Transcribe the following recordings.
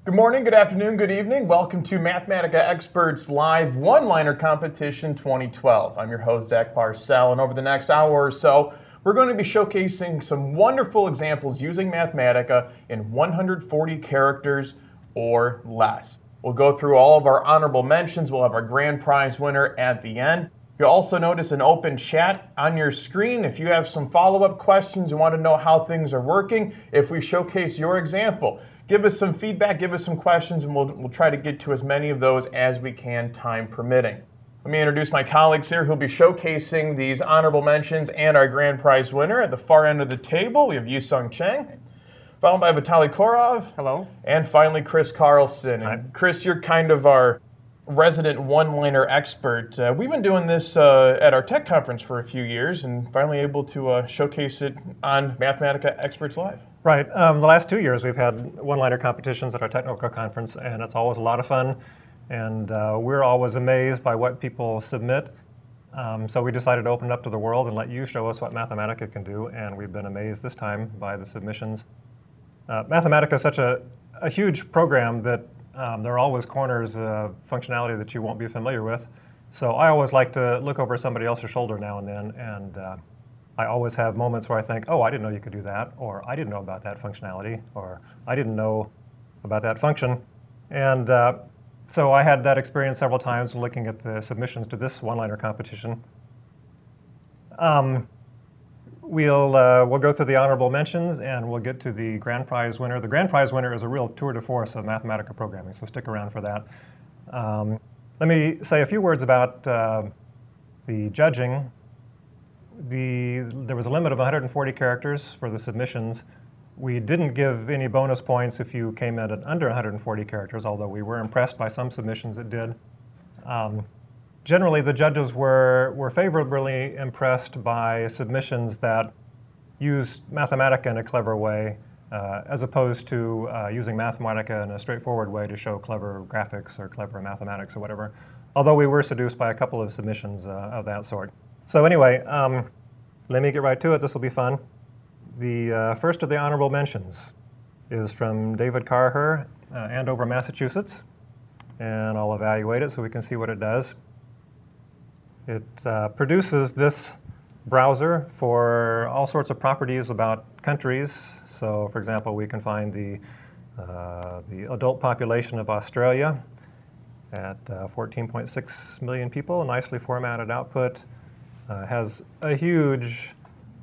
Good morning, good afternoon, good evening. Welcome to Mathematica Experts Live One-Liner Competition 2012. I'm your host, Zach Parcell, and over the next hour or so, we're going to be showcasing some wonderful examples using Mathematica in 140 characters or less. We'll go through all of our honorable mentions. We'll have our grand prize winner at the end. You'll also notice an open chat on your screen. If you have some follow-up questions and want to know how things are working, if we showcase your example, give us some feedback, give us some questions, and we'll try to get to as many of those as we can, time permitting. Let me introduce my colleagues here who'll be showcasing these honorable mentions and our grand prize winner. At the far end of the table, we have Yuncong Chen, followed by Vitaly Korov. Hello. And finally, Chris Carlson. Hi. And Chris, you're kind of our resident one-liner expert. We've been doing this at our tech conference for a few years and finally able to showcase it on Mathematica Experts Live. Right. The last 2 years we've had one-liner competitions at our technical conference, and it's always a lot of fun. And we're always amazed by what people submit. So we decided to open it up to the world and let you show us what Mathematica can do, and we've been amazed this time by the submissions. Mathematica is such a huge program that there are always corners of functionality that you won't be familiar with. So I always like to look over somebody else's shoulder now and then, and I always have moments where I think, oh, I didn't know you could do that, or I didn't know about that functionality, or I didn't know about that function. And so I had that experience several times looking at the submissions to this one-liner competition. We'll go through the honorable mentions and we'll get to the grand prize winner. The grand prize winner is a real tour de force of Mathematica programming, so stick around for that. Let me say a few words about the judging. There was a limit of 140 characters for the submissions. We didn't give any bonus points if you came in at under 140 characters, although we were impressed by some submissions that did. Generally, the judges were favorably impressed by submissions that used Mathematica in a clever way, as opposed to using Mathematica in a straightforward way to show clever graphics or clever mathematics or whatever, although we were seduced by a couple of submissions of that sort. So anyway, let me get right to it. This will be fun. The first of the honorable mentions is from David Carraher, Andover, Massachusetts, and I'll evaluate it so we can see what it does. It produces this browser for all sorts of properties about countries. So, for example, we can find the adult population of Australia at 14.6 million people, a nicely formatted output. Has a huge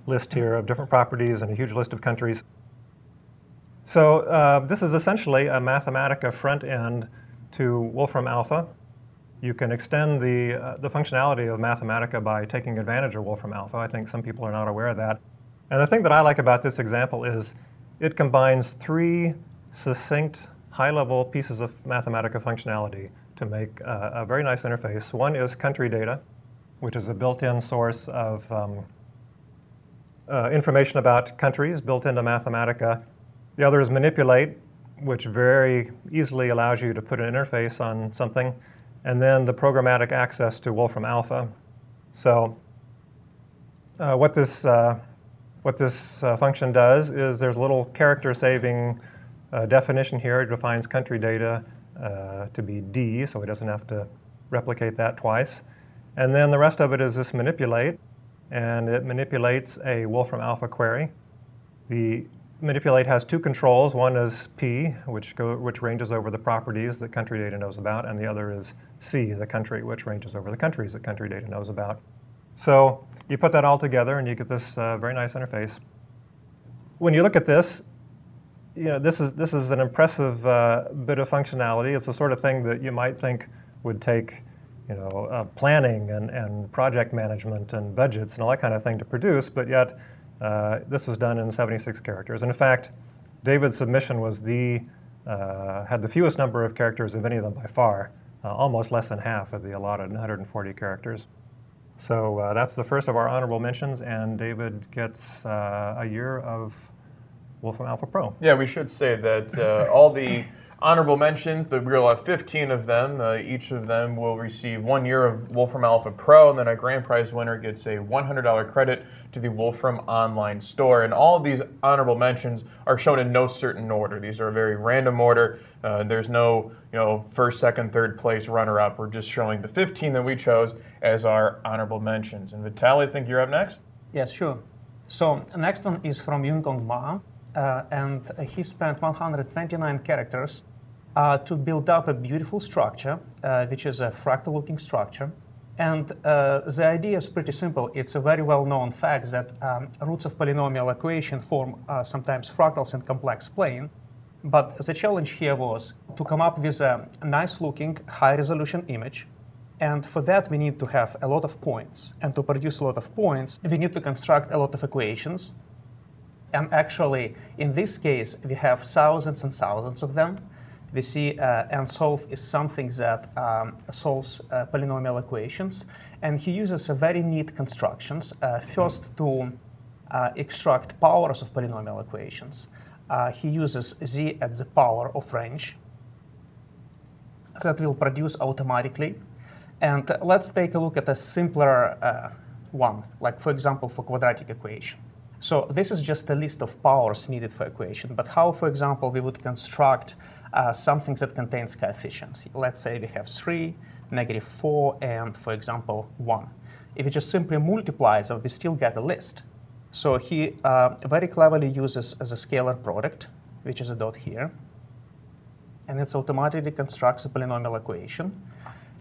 list here of different properties and a huge list of countries. So this is essentially a Mathematica front end to Wolfram Alpha. You can extend the functionality of Mathematica by taking advantage of Wolfram Alpha. I think some people are not aware of that. And the thing that I like about this example is it combines three succinct, high-level pieces of Mathematica functionality to make a very nice interface. One is country data, which is a built-in source of information about countries built into Mathematica. The other is manipulate, which very easily allows you to put an interface on something. And then the programmatic access to Wolfram Alpha. So what this function does is there's a little character-saving definition here. It defines country data to be D, so it doesn't have to replicate that twice. And then the rest of it is this manipulate, and it manipulates a Wolfram Alpha query. The manipulate has two controls. One is P, which ranges over the properties that country data knows about, and the other is C, the country, which ranges over the countries that country data knows about. So you put that all together and you get this very nice interface. When you look at this, this is an impressive bit of functionality. It's the sort of thing that you might think would take planning and project management and budgets and all that kind of thing to produce, but yet this was done in 76 characters. And in fact, David's submission was had the fewest number of characters of any of them by far, almost less than half of the allotted 140 characters. So that's the first of our honorable mentions, and David gets a year of Wolfram Alpha Pro. Yeah, we should say that all the honorable mentions. We'll have 15 of them. Each of them will receive 1 year of Wolfram Alpha Pro, and then a grand prize winner gets a $100 credit to the Wolfram online store. And all of these honorable mentions are shown in no certain order. These are a very random order. There's no, first, second, third place runner-up. We're just showing the 15 that we chose as our honorable mentions. And Vitaly, I think you're up next. Yes, sure. So next one is from Yuncong Ma, and he spent 129 characters to build up a beautiful structure, which is a fractal-looking structure. And the idea is pretty simple. It's a very well-known fact that roots of polynomial equation form sometimes fractals in complex plane. But the challenge here was to come up with a nice-looking, high-resolution image. And for that, we need to have a lot of points. And to produce a lot of points, we need to construct a lot of equations. And actually, in this case, we have thousands and thousands of them. We see nsolve is something that solves polynomial equations. And he uses a very neat constructions. First, to extract powers of polynomial equations. He uses z at the power of range that will produce automatically. And let's take a look at a simpler one, like for example, for quadratic equation. So this is just a list of powers needed for equation, but how, for example, we would construct something that contains coefficients. Let's say we have 3, -4, and, for example, 1. If we just simply multiply them, we still get a list. So he very cleverly uses as a scalar product, which is a dot here, and it automatically constructs a polynomial equation.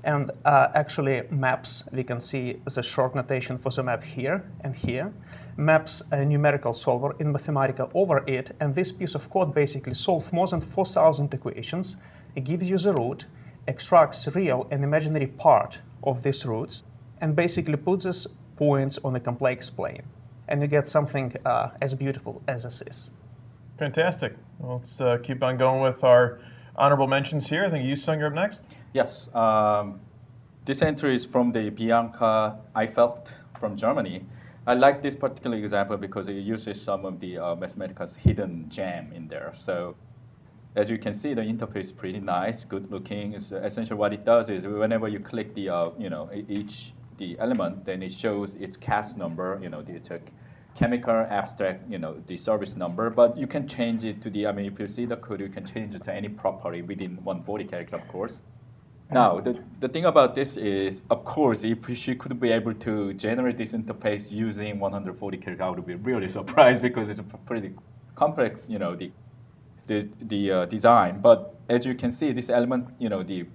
And actually maps, we can see the short notation for the map here and here, maps a numerical solver in Mathematica over it, and this piece of code basically solves more than 4,000 equations. It gives you the root, extracts real and imaginary part of these roots, and basically puts these points on a complex plane. And you get something as beautiful as this is. Fantastic. Well, let's keep on going with our honorable mentions here. I think Yuncong, you're up next. Yes, this entry is from the Bianca Eifert from Germany. I like this particular example because it uses some of the Mathematica's hidden gem in there. So as you can see, the interface is pretty nice, good looking. It's essentially what it does is whenever you click the the element, then it shows its CAS number. It's a chemical abstract, the service number. But you can change it to if you see the code, you can change it to any property within 140 character, of course. Now, the thing about this is, of course, if she could be able to generate this interface using 140 characters, I would be really surprised because it's a pretty complex, the design. But as you can see, this element, the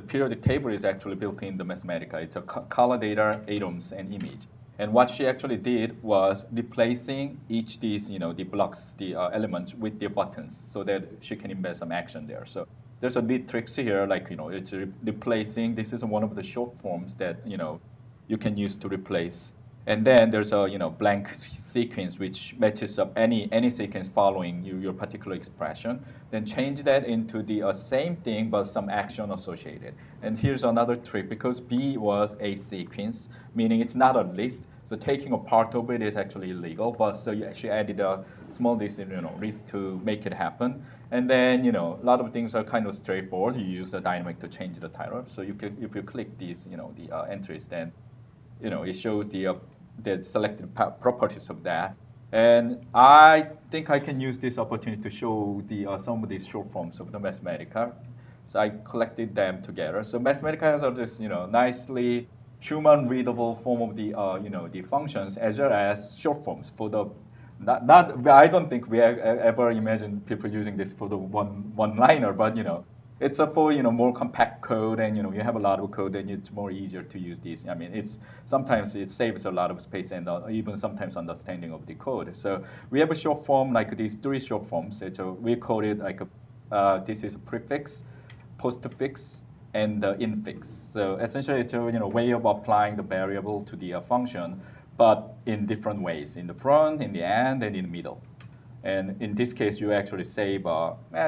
periodic table is actually built in the Mathematica. It's a color data, atoms, and image. And what she actually did was replacing each these, the blocks, the elements with their buttons, so that she can embed some action there. So there's a neat tricks here, like it's replacing. This is one of the short forms that you can use to replace. And then there's a blank sequence which matches up any sequence following your particular expression. Then change that into the same thing but some action associated. And here's another trick, because B was a sequence, meaning it's not a list. So taking a part of it is actually illegal. But so you actually added a small list to make it happen. And then a lot of things are kind of straightforward. You use the dynamic to change the title. So you can, if you click these the entries, then it shows the selected properties of that. And I think I can use this opportunity to show some of these short forms of the Mathematica. So I collected them together. So Mathematica has this nicely human readable form of the functions, as well as short forms for the I don't think we ever imagined people using this for the one-liner, but it's for more compact code, and you have a lot of code, and it's more easier to use these. Sometimes it saves a lot of space and even sometimes understanding of the code. So we have a short form like these 3 short forms. We call it like this is a prefix, postfix, and the infix. So essentially, it's a way of applying the variable to the function, but in different ways: in the front, in the end, and in the middle. And in this case, you actually save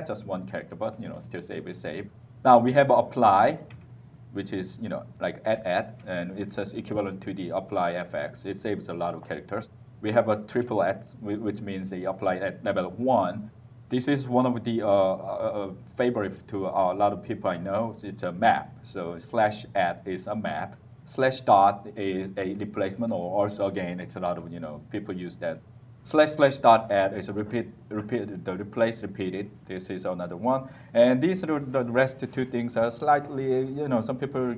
just one character, but still save. Now we have apply, which is like add, and it's equivalent to the apply fx. It saves a lot of characters. We have a triple at, which means the apply at level 1. This is one of the favorite to a lot of people I know. It's a map. So /@ is a map. /dot is a replacement, or also again, it's a lot of people use that. //dot is a repeat, the replace repeated. This is another one. And these are the rest two things are slightly, some people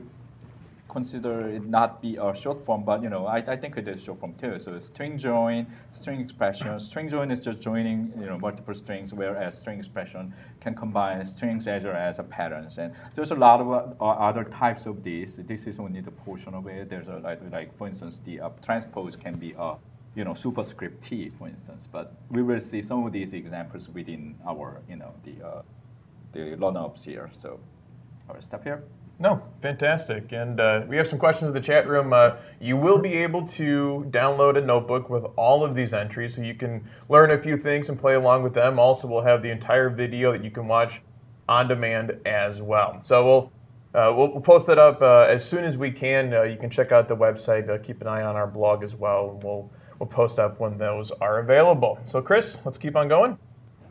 consider it not be a short form, but I think it is short form too. So string join, string expression. String join is just joining multiple strings, whereas string expression can combine strings as well as patterns. And there's a lot of other types of these. This is only the portion of it. There's like for instance, the transpose can be superscript T, for instance. But we will see some of these examples within our the learn-ups here. So I'll stop here. No, fantastic. And we have some questions in the chat room. You will be able to download a notebook with all of these entries so you can learn a few things and play along with them. Also, we'll have the entire video that you can watch on demand as well. So we'll post that up as soon as we can. You can check out the website. Keep an eye on our blog as well. And we'll post up when those are available. So Chris, let's keep on going.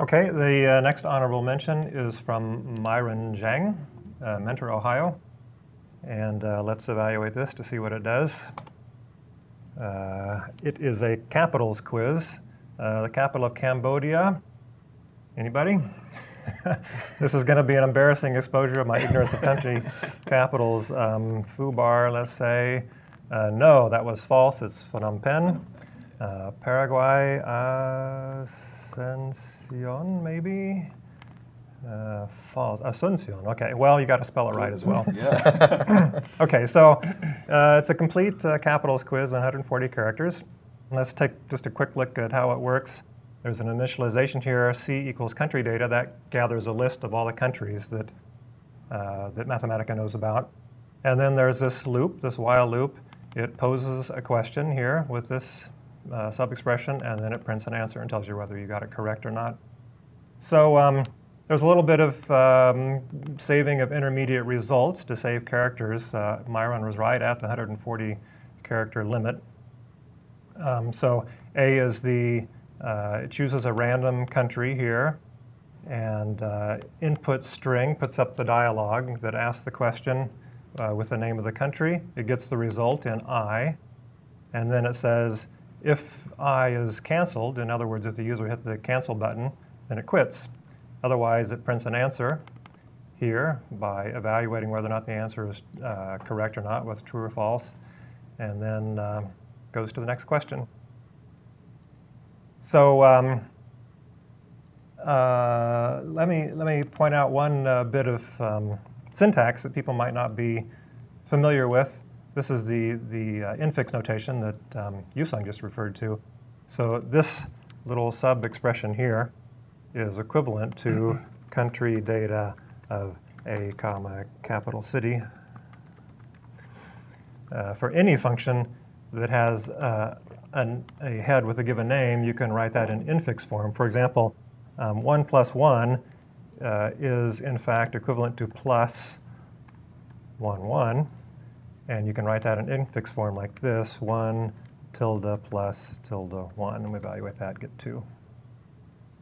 Okay, the next honorable mention is from Myron Zhang, Mentor, Ohio. And let's evaluate this to see what it does. It is a capitals quiz. The capital of Cambodia. Anybody? This is going to be an embarrassing exposure of my ignorance of country capitals. Fubar, let's say. No, that was false. It's Phnom Penh. Paraguay, Ascension, maybe? False. Asuncion. Okay, well, you got to spell it right as well. Yeah. Okay, so it's a complete capitals quiz, 140 characters. Let's take just a quick look at how it works. There's an initialization here, C equals country data. That gathers a list of all the countries that Mathematica knows about. And then there's this loop, this while loop. It poses a question here with this sub-expression, and then it prints an answer and tells you whether you got it correct or not. So there's a little bit of saving of intermediate results to save characters. Myron was right at the 140 character limit. So A is it chooses a random country here, and input string puts up the dialog that asks the question with the name of the country. It gets the result in I, and then it says if I is canceled, in other words, if the user hit the cancel button, then it quits. Otherwise, it prints an answer here by evaluating whether or not the answer is correct or not with true or false, and then goes to the next question. So let me point out one bit of syntax that people might not be familiar with. This is the infix notation that Yuncong just referred to. So this little sub-expression here is equivalent to country data of a comma capital city. For any function that has a head with a given name, you can write that in infix form. For example, 1 plus 1 is in fact equivalent to plus 1, 1. And you can write that in infix form like this, 1 tilde plus tilde 1. And we evaluate that, get 2.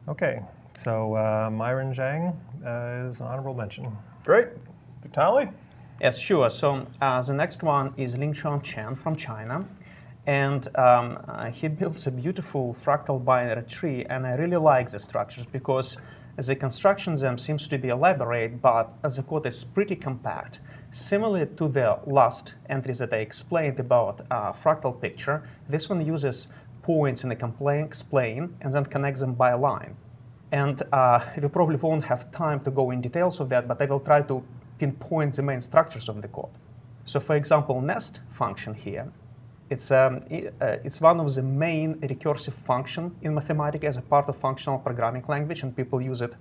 Okay, so Myron Zhang is an honorable mention. Great. Vitaly? Yes, sure. So the next one is Lingchuan Chen from China. And he builds a beautiful fractal binary tree. And I really like the structures because the construction them seems to be elaborate, but the code is pretty compact. Similar to the last entries that I explained about fractal picture, this one uses points in a complex plane and then connects them by a line. And we probably won't have time to go in details of that, but I will try to pinpoint the main structures of the code. So for example, nest function here, it's one of the main recursive function in Mathematica as a part of functional programming language, and people use it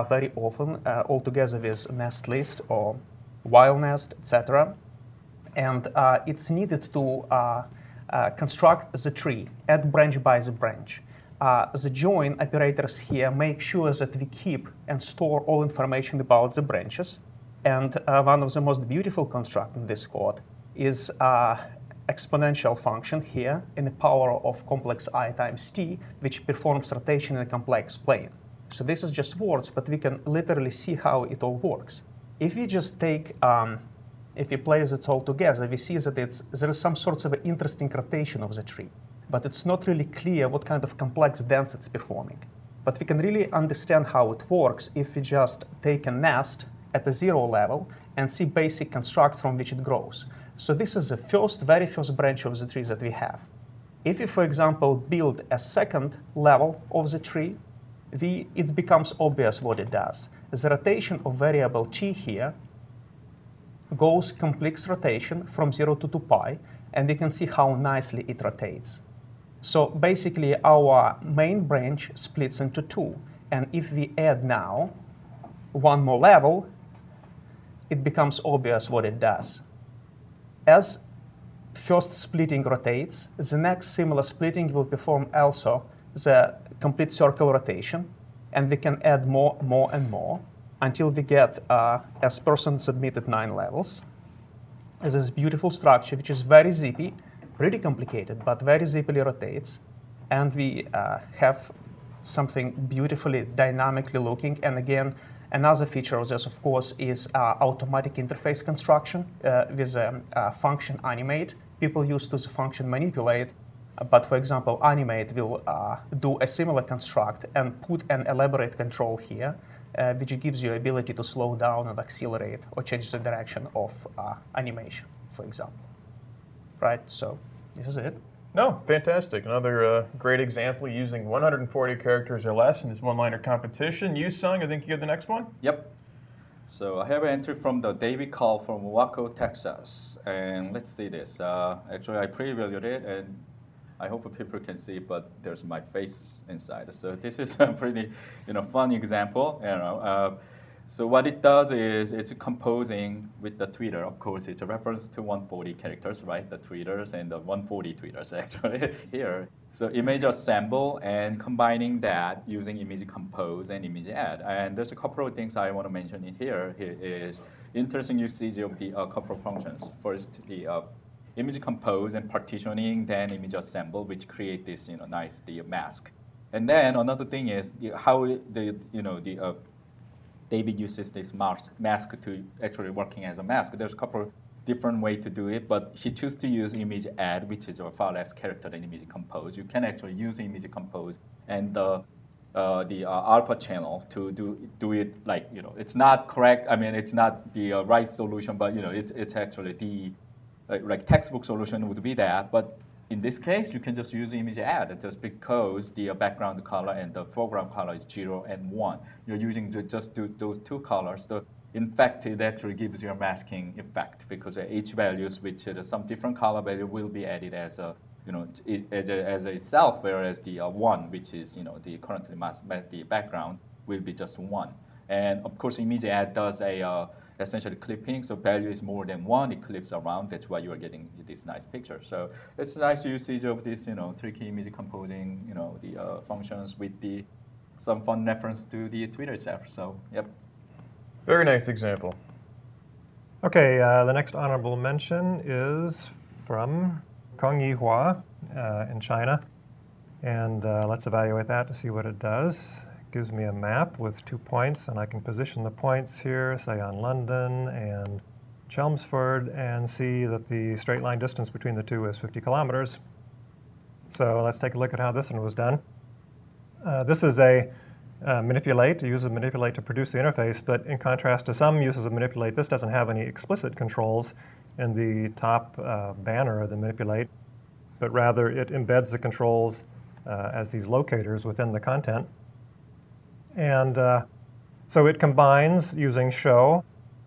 very often altogether with nest list or while nest, etc. And it's needed to construct the tree, add branch by the branch. The join operators here make sure that we keep and store all information about the branches. And one of the most beautiful constructs in this code is exponential function here in the power of complex I times t, which performs rotation in a complex plane. So this is just words, but we can literally see how it all works. If we just take, if we place it all together, we see that there is some sorts of interesting rotation of the tree, but it's not really clear what kind of complex dance it's performing. But we can really understand how it works if we just take a nest at the 0 level and see basic constructs from which it grows. So this is the very first branch of the tree that we have. If we, for example, build a second level of the tree, it becomes obvious what it does. The rotation of variable t here goes complex rotation from 0 to 2 pi, and we can see how nicely it rotates. So basically, our main branch splits into 2, and if we add now one more level, it becomes obvious what it does. As first splitting rotates, the next similar splitting will perform also the complete circle rotation, and we can add more and more until we get, as person submitted, 9 levels. This beautiful structure, which is very zippy, pretty complicated, but very zippily rotates, and we have something beautifully dynamically looking. And again, another feature of this, of course, is automatic interface construction with a function animate. People used to the function manipulate, but for example, animate will do a similar construct and put an elaborate control here, which gives you ability to slow down and accelerate or change the direction of animation, for example. Right, so this is it. No, fantastic. Another great example using 140 characters or less in this one-liner competition. Yuncong, I think you get the next one? Yep. So I have an entry from the David Call from Waco, Texas. And let's see this. Actually, I previewed it, and I hope people can see, but there's my face inside. So this is a pretty, fun example. So what it does is it's composing with the tweeter. Of course, it's a reference to 140 characters, right? The tweeters and the 140 tweeters actually here. So image assemble and combining that using image compose and image add. And there's a couple of things I want to mention in here. Here is interesting usage of the couple of functions. First, the image compose and partitioning, then image assemble, which create this nice mask. And then another thing is how David uses this mask to actually working as a mask. There's a couple different ways to do it, but he chose to use image add, which is far less character than image compose. You can actually use image compose and the alpha channel to do it like, it's not correct. I mean, it's not the right solution, but it's actually the like textbook solution would be that. But in this case, you can just use image add just because the background color and the foreground color is 0 and 1. You're using just those two colors. So in fact, it actually gives you a masking effect because each values which some different color value will be added as a as a self, whereas the 1, which is the currently the background, will be just 1. And of course, image add does a essentially clipping, so value is more than 1, it clips around. That's why you are getting this nice picture. So it's a nice usage of this, tricky image composing, the functions with some fun reference to the Twitter itself. So, yep. Very nice example. Okay, the next honorable mention is from Kongyi Hua in China. And let's evaluate that to see what it does. Gives me a map with 2 points, and I can position the points here, say on London and Chelmsford, and see that the straight line distance between the two is 50 kilometers. So let's take a look at how this one was done. This is a use of manipulate to produce the interface, but in contrast to some uses of manipulate, this doesn't have any explicit controls in the top banner of the manipulate, but rather it embeds the controls as these locators within the content. And so it combines, using show,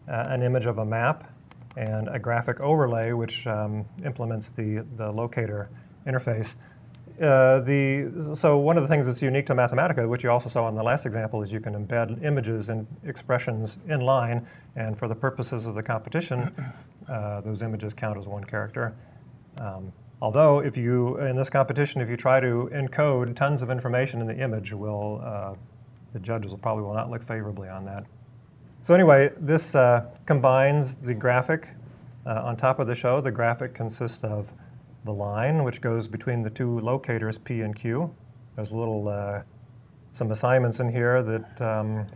an image of a map and a graphic overlay, which implements the locator interface. So one of the things that's unique to Mathematica, which you also saw in the last example, is you can embed images and expressions in line, and for the purposes of the competition, those images count as 1 character. Although, in this competition, if you try to encode tons of information in the image, the judges will not look favorably on that. So anyway, this combines the graphic on top of the show. The graphic consists of the line, which goes between the two locators P and Q. There's a little some assignments in here that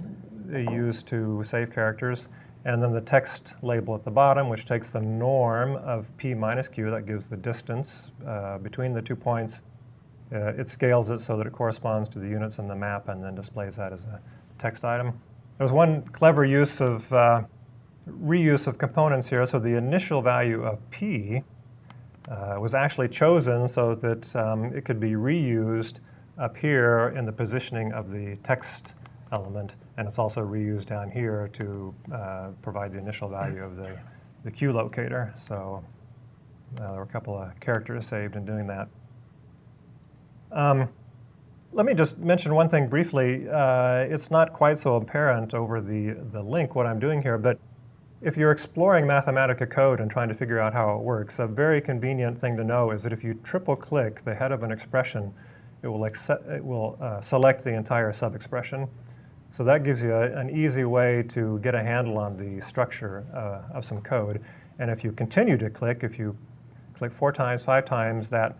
they use to save characters. And then the text label at the bottom, which takes the norm of p minus q, that gives the distance between the 2 points. It scales it so that it corresponds to the units in the map and then displays that as a text item. There's one clever use of reuse of components here. So the initial value of p was actually chosen so that it could be reused up here in the positioning of the text element, and it's also reused down here to provide the initial value of the Q locator. So there were a couple of characters saved in doing that. Let me just mention one thing briefly. It's not quite so apparent over the link what I'm doing here, but if you're exploring Mathematica code and trying to figure out how it works, a very convenient thing to know is that if you triple-click the head of an expression, it will select the entire sub-expression. So that gives you an easy way to get a handle on the structure of some code. And if you continue to click, if you click 4 times, 5 times, that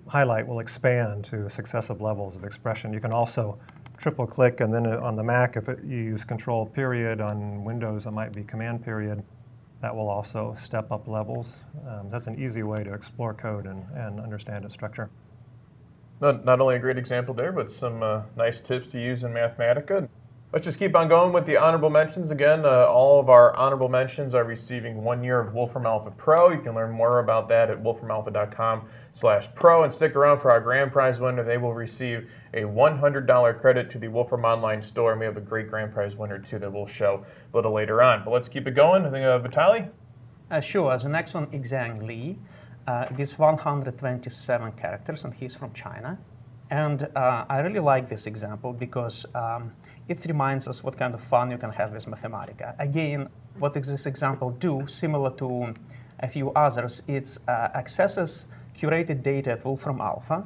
highlight will expand to successive levels of expression. You can also triple click, and then on the Mac, if you use Control period, on Windows it might be Command period. That will also step up levels. That's an easy way to explore code and understand its structure. Not only a great example there, but some nice tips to use in Mathematica. Let's just keep on going with the honorable mentions. Again, all of our honorable mentions are receiving 1 year of Wolfram Alpha Pro. You can learn more about that at wolframalpha.com/pro, and stick around for our grand prize winner. They will receive a $100 credit to the Wolfram Online Store, and we have a great grand prize winner too that we'll show a little later on. But let's keep it going. I think Vitaly? Sure. The next one is Xiang LI. With 127 characters, and he's from China. And I really like this example because it reminds us what kind of fun you can have with Mathematica. Again, what does this example do, similar to a few others, it accesses curated data at Wolfram Alpha,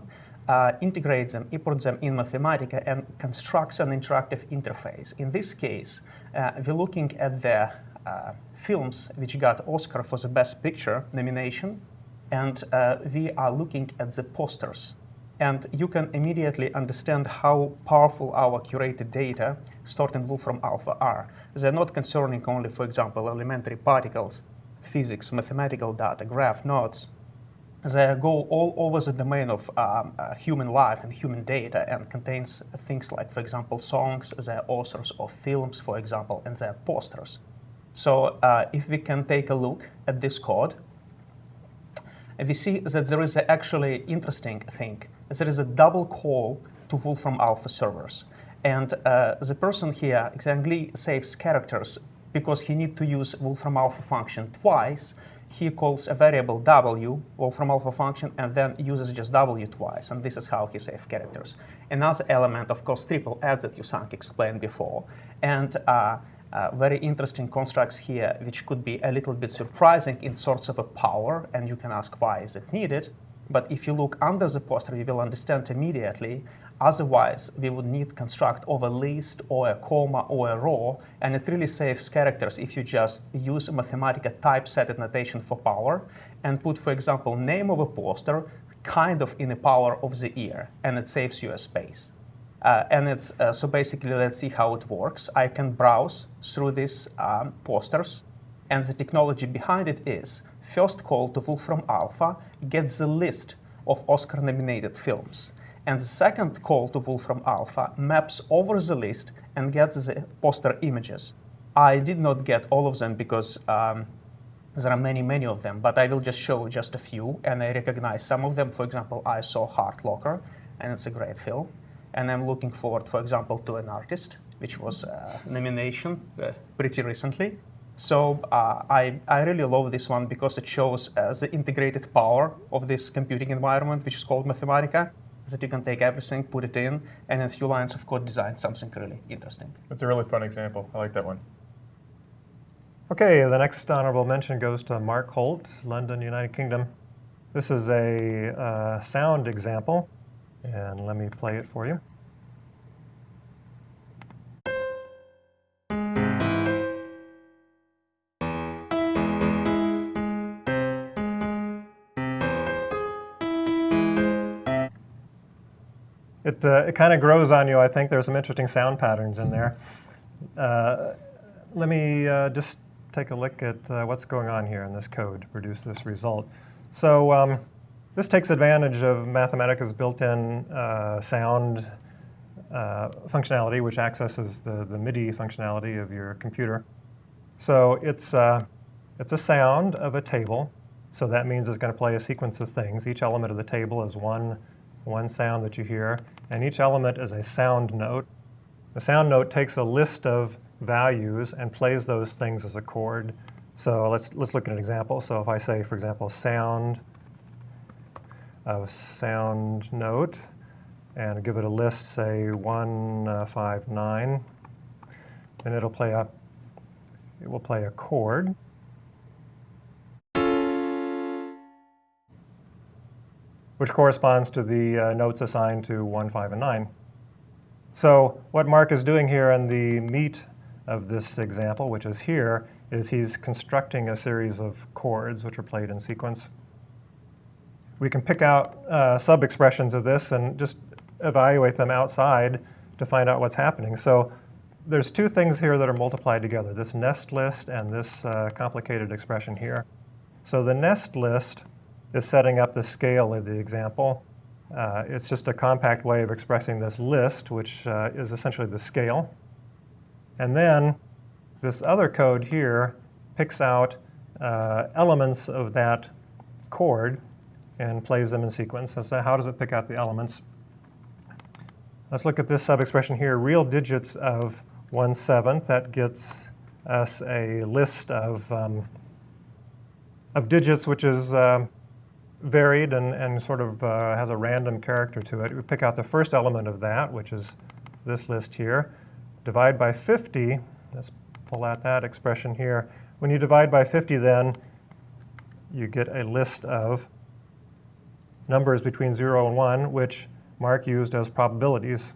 integrates them, imports them in Mathematica, and constructs an interactive interface. In this case, we're looking at the films which got Oscar for the Best Picture nomination, and we are looking at the posters. And you can immediately understand how powerful our curated data stored in Wolfram Alpha are. They're not concerning only, for example, elementary particles, physics, mathematical data, graph nodes. They go all over the domain of human life and human data, and contains things like, for example, songs, their authors of films, for example, and their posters. So if we can take a look at this code, we see that there is actually interesting thing. There is a double call to Wolfram Alpha servers. And the person here, Xiang LI, saves characters because he needs to use Wolfram Alpha function twice. He calls a variable w, Wolfram Alpha function, and then uses just w twice. And this is how he saves characters. Another element, of course, triple adds that Yuncong explained before. And very interesting constructs here, which could be a little bit surprising in sorts of a power, and you can ask why is it needed. But if you look under the poster, you will understand immediately. Otherwise, we would need construct of a list or a comma or a row, and it really saves characters if you just use a Mathematica typesetted notation for power and put, for example, name of a poster kind of in the power of the year, and it saves you a space. And it's so basically, let's see how it works. I can browse through these posters, and the technology behind it is first call to Wolfram Alpha gets the list of Oscar-nominated films, and the second call to Wolfram Alpha maps over the list and gets the poster images. I did not get all of them because there are many of them, but I will just show just a few, and I recognize some of them. For example, I saw Heart Locker, and it's a great film. And I'm looking forward, for example, to An Artist, which was a nomination pretty recently. So I really love this one because it shows the integrated power of this computing environment, which is called Mathematica, that you can take everything, put it in, and in a few lines of code design something really interesting. That's a really fun example. I like that one. Okay, the next honorable mention goes to Mark Holt, London, United Kingdom. This is a sound example. And let me play it for you. It kind of grows on you, I think. There's some interesting sound patterns in there. Let me just take a look at what's going on here in this code to produce this result. So this takes advantage of Mathematica's built-in sound functionality, which accesses the MIDI functionality of your computer. So it's a sound of a table. So that means it's going to play a sequence of things. Each element of the table is one sound that you hear, and each element is a sound note. The sound note takes a list of values and plays those things as a chord. So let's look at an example. So if I say, for example, sound note, and give it a list, say 159, then it will play a chord. Which corresponds to the notes assigned to 1, 5, and 9. So what Mark is doing here in the meat of this example, which is here, is he's constructing a series of chords which are played in sequence. We can pick out sub-expressions of this and just evaluate them outside to find out what's happening. So there's two things here that are multiplied together, this nest list and this complicated expression here. So the nest list is setting up the scale of the example. It's just a compact way of expressing this list, which is essentially the scale. And then this other code here picks out elements of that chord and plays them in sequence. So how does it pick out the elements? Let's look at this sub-expression here, real digits of 1/7. That gets us a list of digits which is varied and sort of has a random character to it. We pick out the first element of that, which is this list here. Divide by 50, let's pull out that expression here. When you divide by 50 then, you get a list of numbers between 0 and 1, which Mark used as probabilities.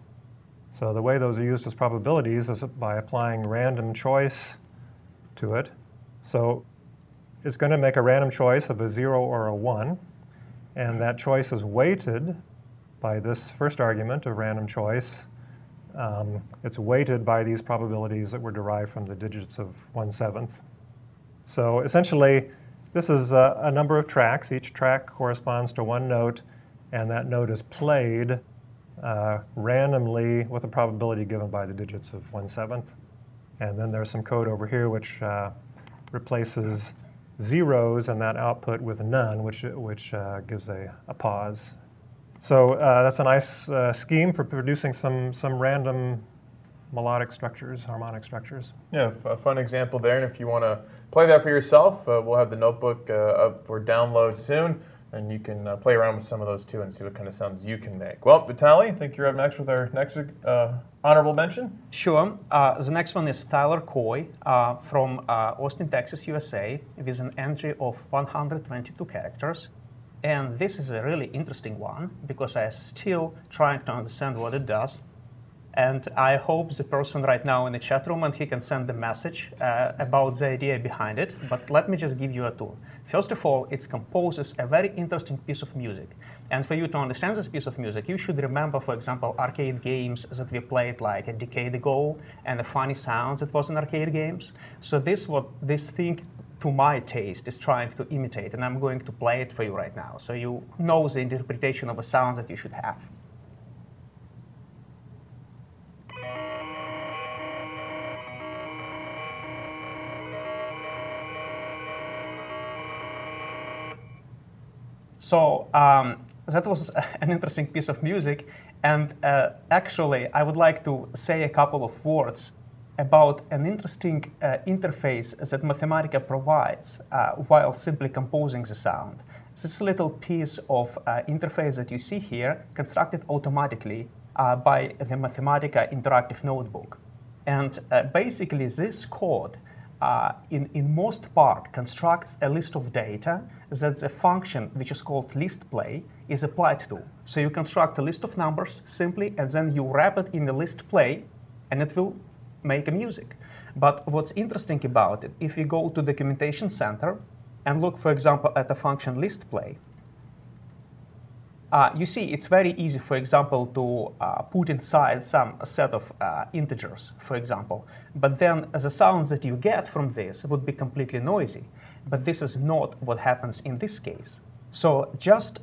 So the way those are used as probabilities is by applying random choice to it. So it's going to make a random choice of a 0 or a 1. And that choice is weighted by this first argument of random choice. It's weighted by these probabilities that were derived from the digits of 1/7. So essentially, this is a number of tracks. Each track corresponds to one note, and that note is played randomly with a probability given by the digits of 1/7. And then there's some code over here which replaces zeros and that output with none, which gives a pause. So that's a nice scheme for producing some random melodic structures, harmonic structures. Yeah, a fun example there. And if you want to play that for yourself, we'll have the notebook up for download soon, and you can play around with some of those too and see what kind of sounds you can make. Well, Vitaly, I think you're up next with our next honorable mention. Sure. The next one is Tyler Coy from Austin, Texas, USA, with an entry of 122 characters. And this is a really interesting one because I'm still trying to understand what it does. And I hope the person right now in the chat room and he can send the message about the idea behind it. But let me just give you a tool. First of all, it composes a very interesting piece of music. And for you to understand this piece of music, you should remember, for example, arcade games that we played like a decade ago and the funny sounds that was in arcade games. So this thing, to my taste, is trying to imitate. And I'm going to play it for you right now. So you know the interpretation of a sound that you should have. So that was an interesting piece of music. And actually, I would like to say a couple of words about an interesting interface that Mathematica provides while simply composing the sound. This little piece of interface that you see here constructed automatically by the Mathematica interactive notebook. And basically, this code in most part constructs a list of data that the function, which is called listPlay, is applied to. So you construct a list of numbers simply, and then you wrap it in the listPlay, and it will make a music. But what's interesting about it, if you go to Documentation Center and look, for example, at the function listPlay, You see, it's very easy, for example, to put inside some set of integers, for example. But then the sounds that you get from this would be completely noisy. But this is not what happens in this case. So just,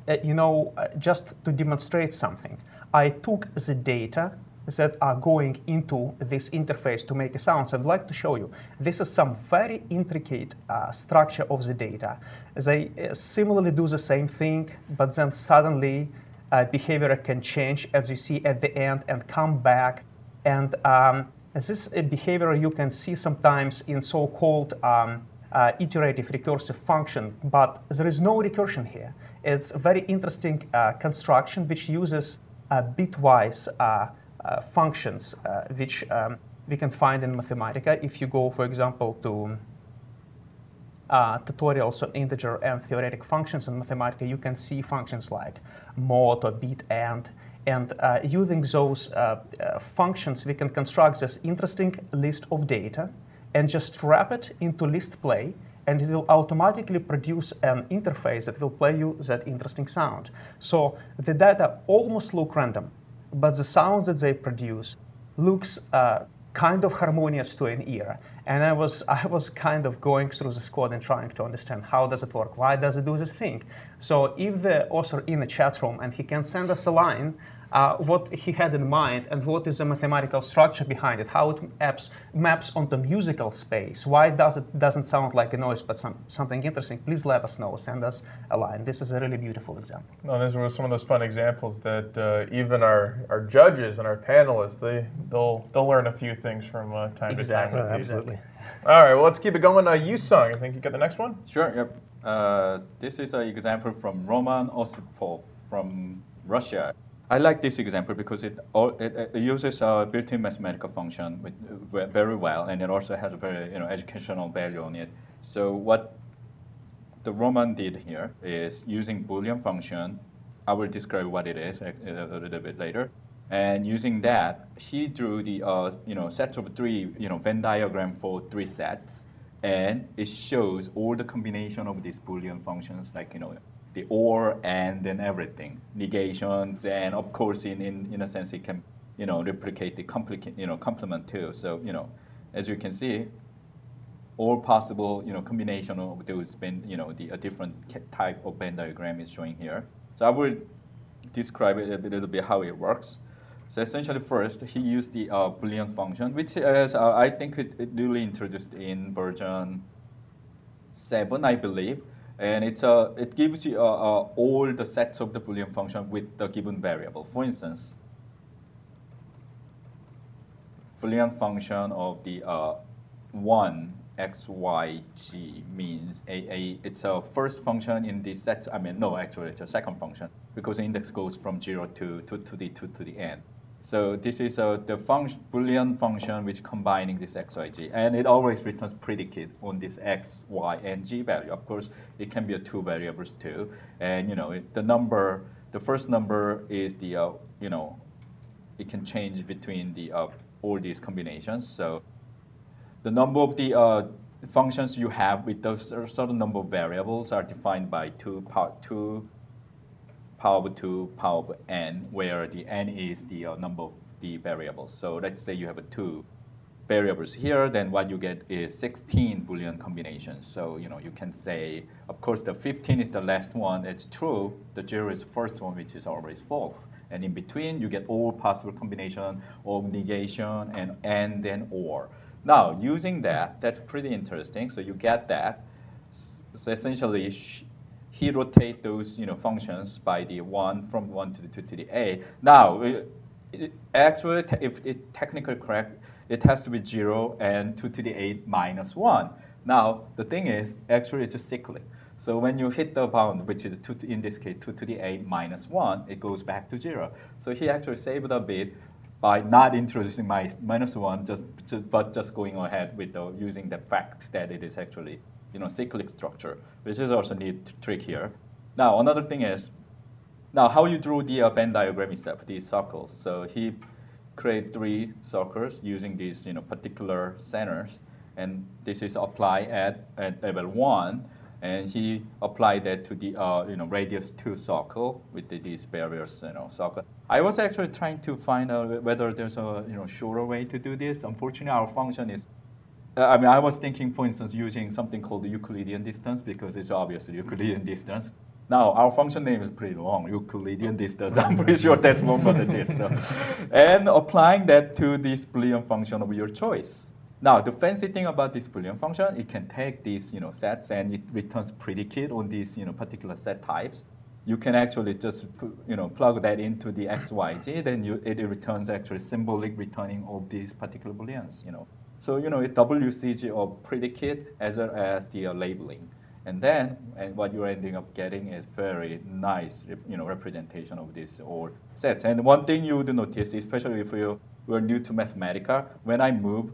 just to demonstrate something, I took the data that are going into this interface to make a sound. So I'd like to show you. This is some very intricate structure of the data. They similarly do the same thing, but then suddenly behavior can change, as you see at the end, and come back. And this behavior you can see sometimes in so-called iterative recursive function, but there is no recursion here. It's a very interesting construction which uses bitwise functions, which we can find in Mathematica. If you go, for example, to tutorials on integer and theoretic functions in Mathematica, you can see functions like mod or bit and using those functions, we can construct this interesting list of data and just wrap it into list play, and it will automatically produce an interface that will play you that interesting sound. So the data almost look random, but the sounds that they produce looks kind of harmonious to an ear. And I was kind of going through this code and trying to understand how does it work, why does it do this thing. So if the author in the chat room and he can send us a line, what he had in mind and what is the mathematical structure behind it, how it maps onto musical space, why doesn't sound like a noise but something interesting, please let us know, send us a line. This is a really beautiful example. No, these were some of those fun examples that even our judges and our panelists, they'll learn a few things from time to time. Absolutely. All right, well, let's keep it going. Yuncong, I think you got the next one? Sure, yep. This is an example from Roman Osipov from Russia. I like this example because it uses a built-in mathematical function very well, and it also has a very educational value on it. So what the Roman did here is using Boolean function. I will describe what it is a little bit later. And using that, he drew the set of three Venn diagram for three sets, and it shows all the combination of these Boolean functions, like the or, and, and everything, negations, and of course, in a sense, it can, replicate the complement too. So, as you can see, all possible, combination of those, a different type of Venn diagram is showing here. So I will describe it a little bit how it works. So essentially, first, he used the Boolean function, which is, I think it newly introduced in version 7, I believe. And it gives you all the sets of the Boolean function with the given variable. For instance, Boolean function of the 1 x, y, g means it's a first function in the set. I mean, no, actually, it's a second function because the index goes from 0 to the n. So this is the Boolean function which combining this x, y, g, and it always returns predicate on this x, y, and g value. Of course, it can be two variables too, and the first number is the it can change between the all these combinations. So the number of the functions you have with those certain number of variables are defined by 2 power of 2 power of n, where the n is the number of the variables. So let's say you have 2 variables here, then what you get is 16 Boolean combinations. So you can say, of course, the 15 is the last one. It's true. The 0 is the first one, which is always false. And in between, you get all possible combination of negation and then or. Now, using that, that's pretty interesting. So you get that. So essentially, he rotate those functions by the 1 from 1 to the a. Now, actually, if it's technically correct, it has to be 0 and 2 to the 8 minus 1. Now, the thing is, actually, it's just cyclic. So when you hit the bound, which is in this case 2 to the 8 minus 1, it goes back to 0. So he actually saved a bit by not introducing minus 1, but just going ahead with using the fact that it is actually cyclic structure, which is also a neat trick here. Now, another thing is, now how you draw the Venn diagram itself, these circles. So he created 3 circles using these particular centers, and this is applied at level 1. And he applied that to the radius 2 circle with these various circle. I was actually trying to find out whether there's a shorter way to do this. Unfortunately, our function is. I was thinking, for instance, using something called the Euclidean distance because it's obviously Euclidean distance. Now, our function name is pretty long, Euclidean distance. I'm pretty sure that's longer than this. So. And applying that to this Boolean function of your choice. Now, the fancy thing about this Boolean function, it can take these sets and it returns predicate on these particular set types. You can actually just plug that into the x, y, z, then it returns actually symbolic returning of these particular Booleans. So it WCG of predicate as well as the labeling. And then what you're ending up getting is very nice representation of these all sets. And one thing you would notice, especially if you were new to Mathematica, when I move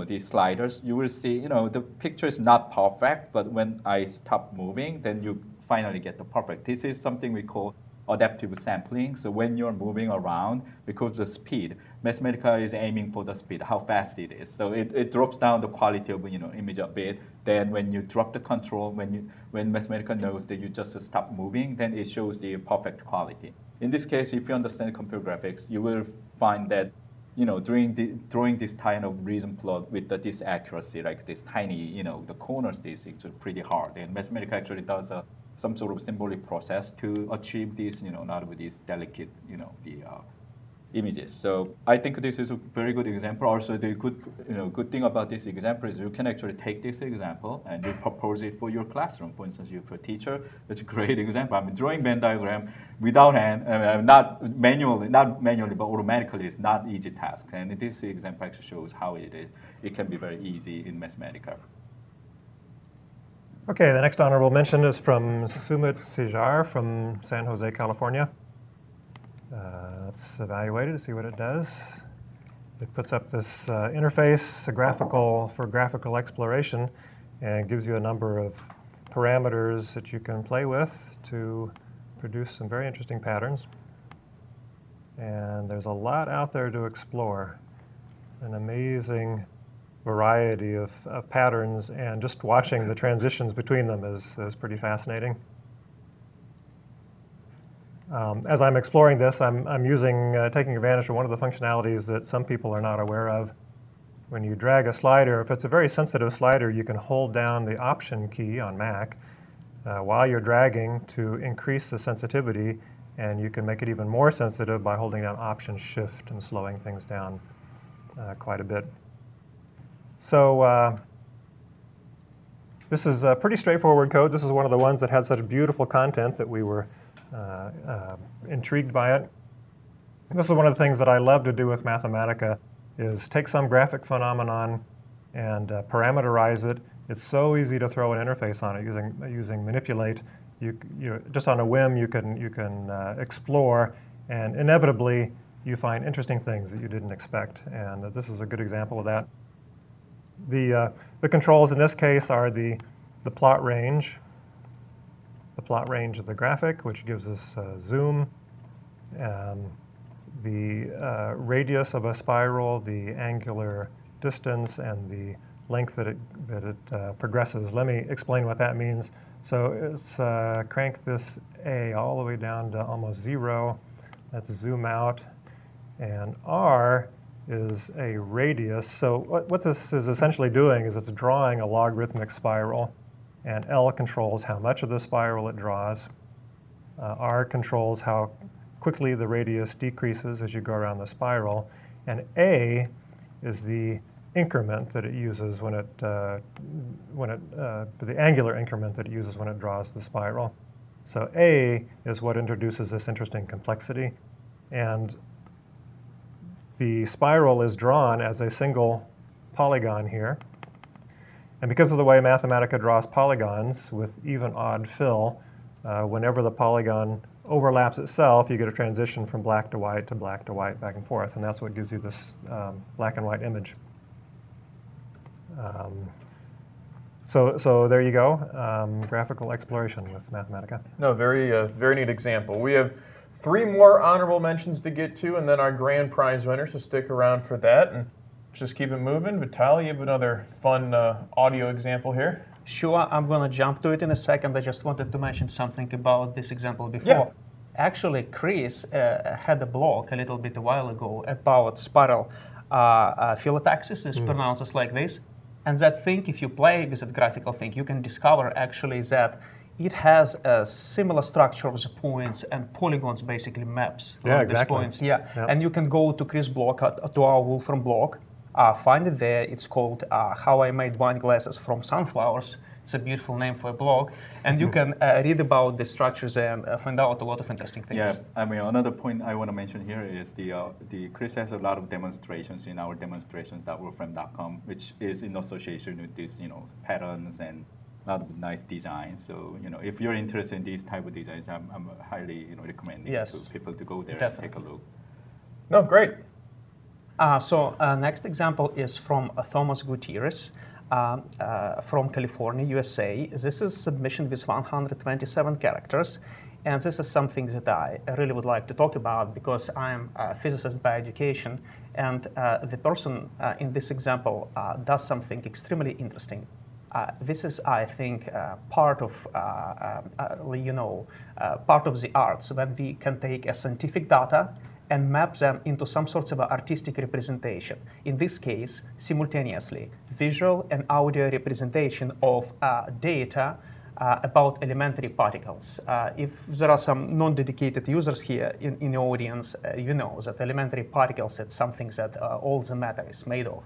these sliders, you will see the picture is not perfect, but when I stop moving, then you finally get the perfect. This is something we call adaptive sampling. So when you're moving around, because of the speed, Mathematica is aiming for the speed, how fast it is. So it drops down the quality of image a bit. Then when you drop the control, when Mathematica knows that you just stop moving, then it shows the perfect quality. In this case, if you understand computer graphics, you will find that drawing this kind of reason plot with this accuracy, like this tiny, the corners, this is pretty hard. And Mathematica actually does some sort of symbolic process to achieve these, not with these delicate, images. So I think this is a very good example. Also, the good thing about this example is you can actually take this example and you propose it for your classroom. For instance, you're a teacher. It's a great example. Drawing Venn diagram without hand, not manually, but automatically is not easy task. And this example actually shows how it is. It can be very easy in Mathematica. Okay, the next honorable mention is from Sumit Sicher from San Jose, California. Let's evaluate it to see what it does. It puts up this interface, for graphical exploration, and gives you a number of parameters that you can play with to produce some very interesting patterns. And there's a lot out there to explore. An amazing variety of patterns, and just watching the transitions between them is pretty fascinating. As I'm exploring this, I'm taking advantage of one of the functionalities that some people are not aware of. When you drag a slider, if it's a very sensitive slider, you can hold down the Option key on Mac while you're dragging to increase the sensitivity, and you can make it even more sensitive by holding down Option Shift and slowing things down quite a bit. So this is a pretty straightforward code. This is one of the ones that had such beautiful content that we were intrigued by it. This is one of the things that I love to do with Mathematica, is take some graphic phenomenon and parameterize it. It's so easy to throw an interface on it using manipulate. You just on a whim you can explore, and inevitably you find interesting things that you didn't expect. And this is a good example of that. The controls in this case are the plot range. The plot range of the graphic, which gives us zoom, the radius of a spiral, the angular distance, and the length that it progresses. Let me explain what that means. So it's crank this A all the way down to almost 0. Let's zoom out. And R is a radius. So what this is essentially doing is it's drawing a logarithmic spiral. And L controls how much of the spiral it draws. R controls how quickly the radius decreases as you go around the spiral. And A is the increment that it uses the angular increment that it uses when it draws the spiral. So A is what introduces this interesting complexity. And the spiral is drawn as a single polygon here. And because of the way Mathematica draws polygons with even odd fill, whenever the polygon overlaps itself, you get a transition from black to white, back and forth. And that's what gives you this black and white image. So there you go, graphical exploration with Mathematica. No, very neat example. We have 3 more honorable mentions to get to, and then our grand prize winner, so stick around for that. And just keep it moving. Vitaly, you have another fun audio example here. Sure, I'm going to jump to it in a second. I just wanted to mention something about this example before. Yeah. Actually, Chris had a blog a little bit a while ago about spiral phyllotaxis, is pronounced like this. And that thing, if you play with that graphical thing, you can discover actually that it has a similar structure of the points and polygons, basically maps Yeah, on these exactly. points. Yeah, Yeah. and you can go to Chris' blog, to our Wolfram blog, find it there. It's called How I Made Wine Glasses from Sunflowers. It's a beautiful name for a blog. And you can read about the structures and find out a lot of interesting things. Yeah, I mean, another point I want to mention here is the Chris has a lot of demonstrations in our demonstrations.wolfram.com, which is in association with these, patterns and a lot of nice designs. So, if you're interested in these type of designs, I'm highly, recommending Yes, to people to go there definitely. and take a look. No, great. So next example is from Thomas Gutierrez from California, USA. This is submission with 127 characters. And this is something that I really would like to talk about because I'm a physicist by education. And the person in this example does something extremely interesting. This is, I think, part of part of the arts when we can take a scientific data and map them into some sorts of artistic representation. In this case, simultaneously, visual and audio representation of data about elementary particles. If there are some non-dedicated users here in the audience, you know that elementary particles is something that all the matter is made of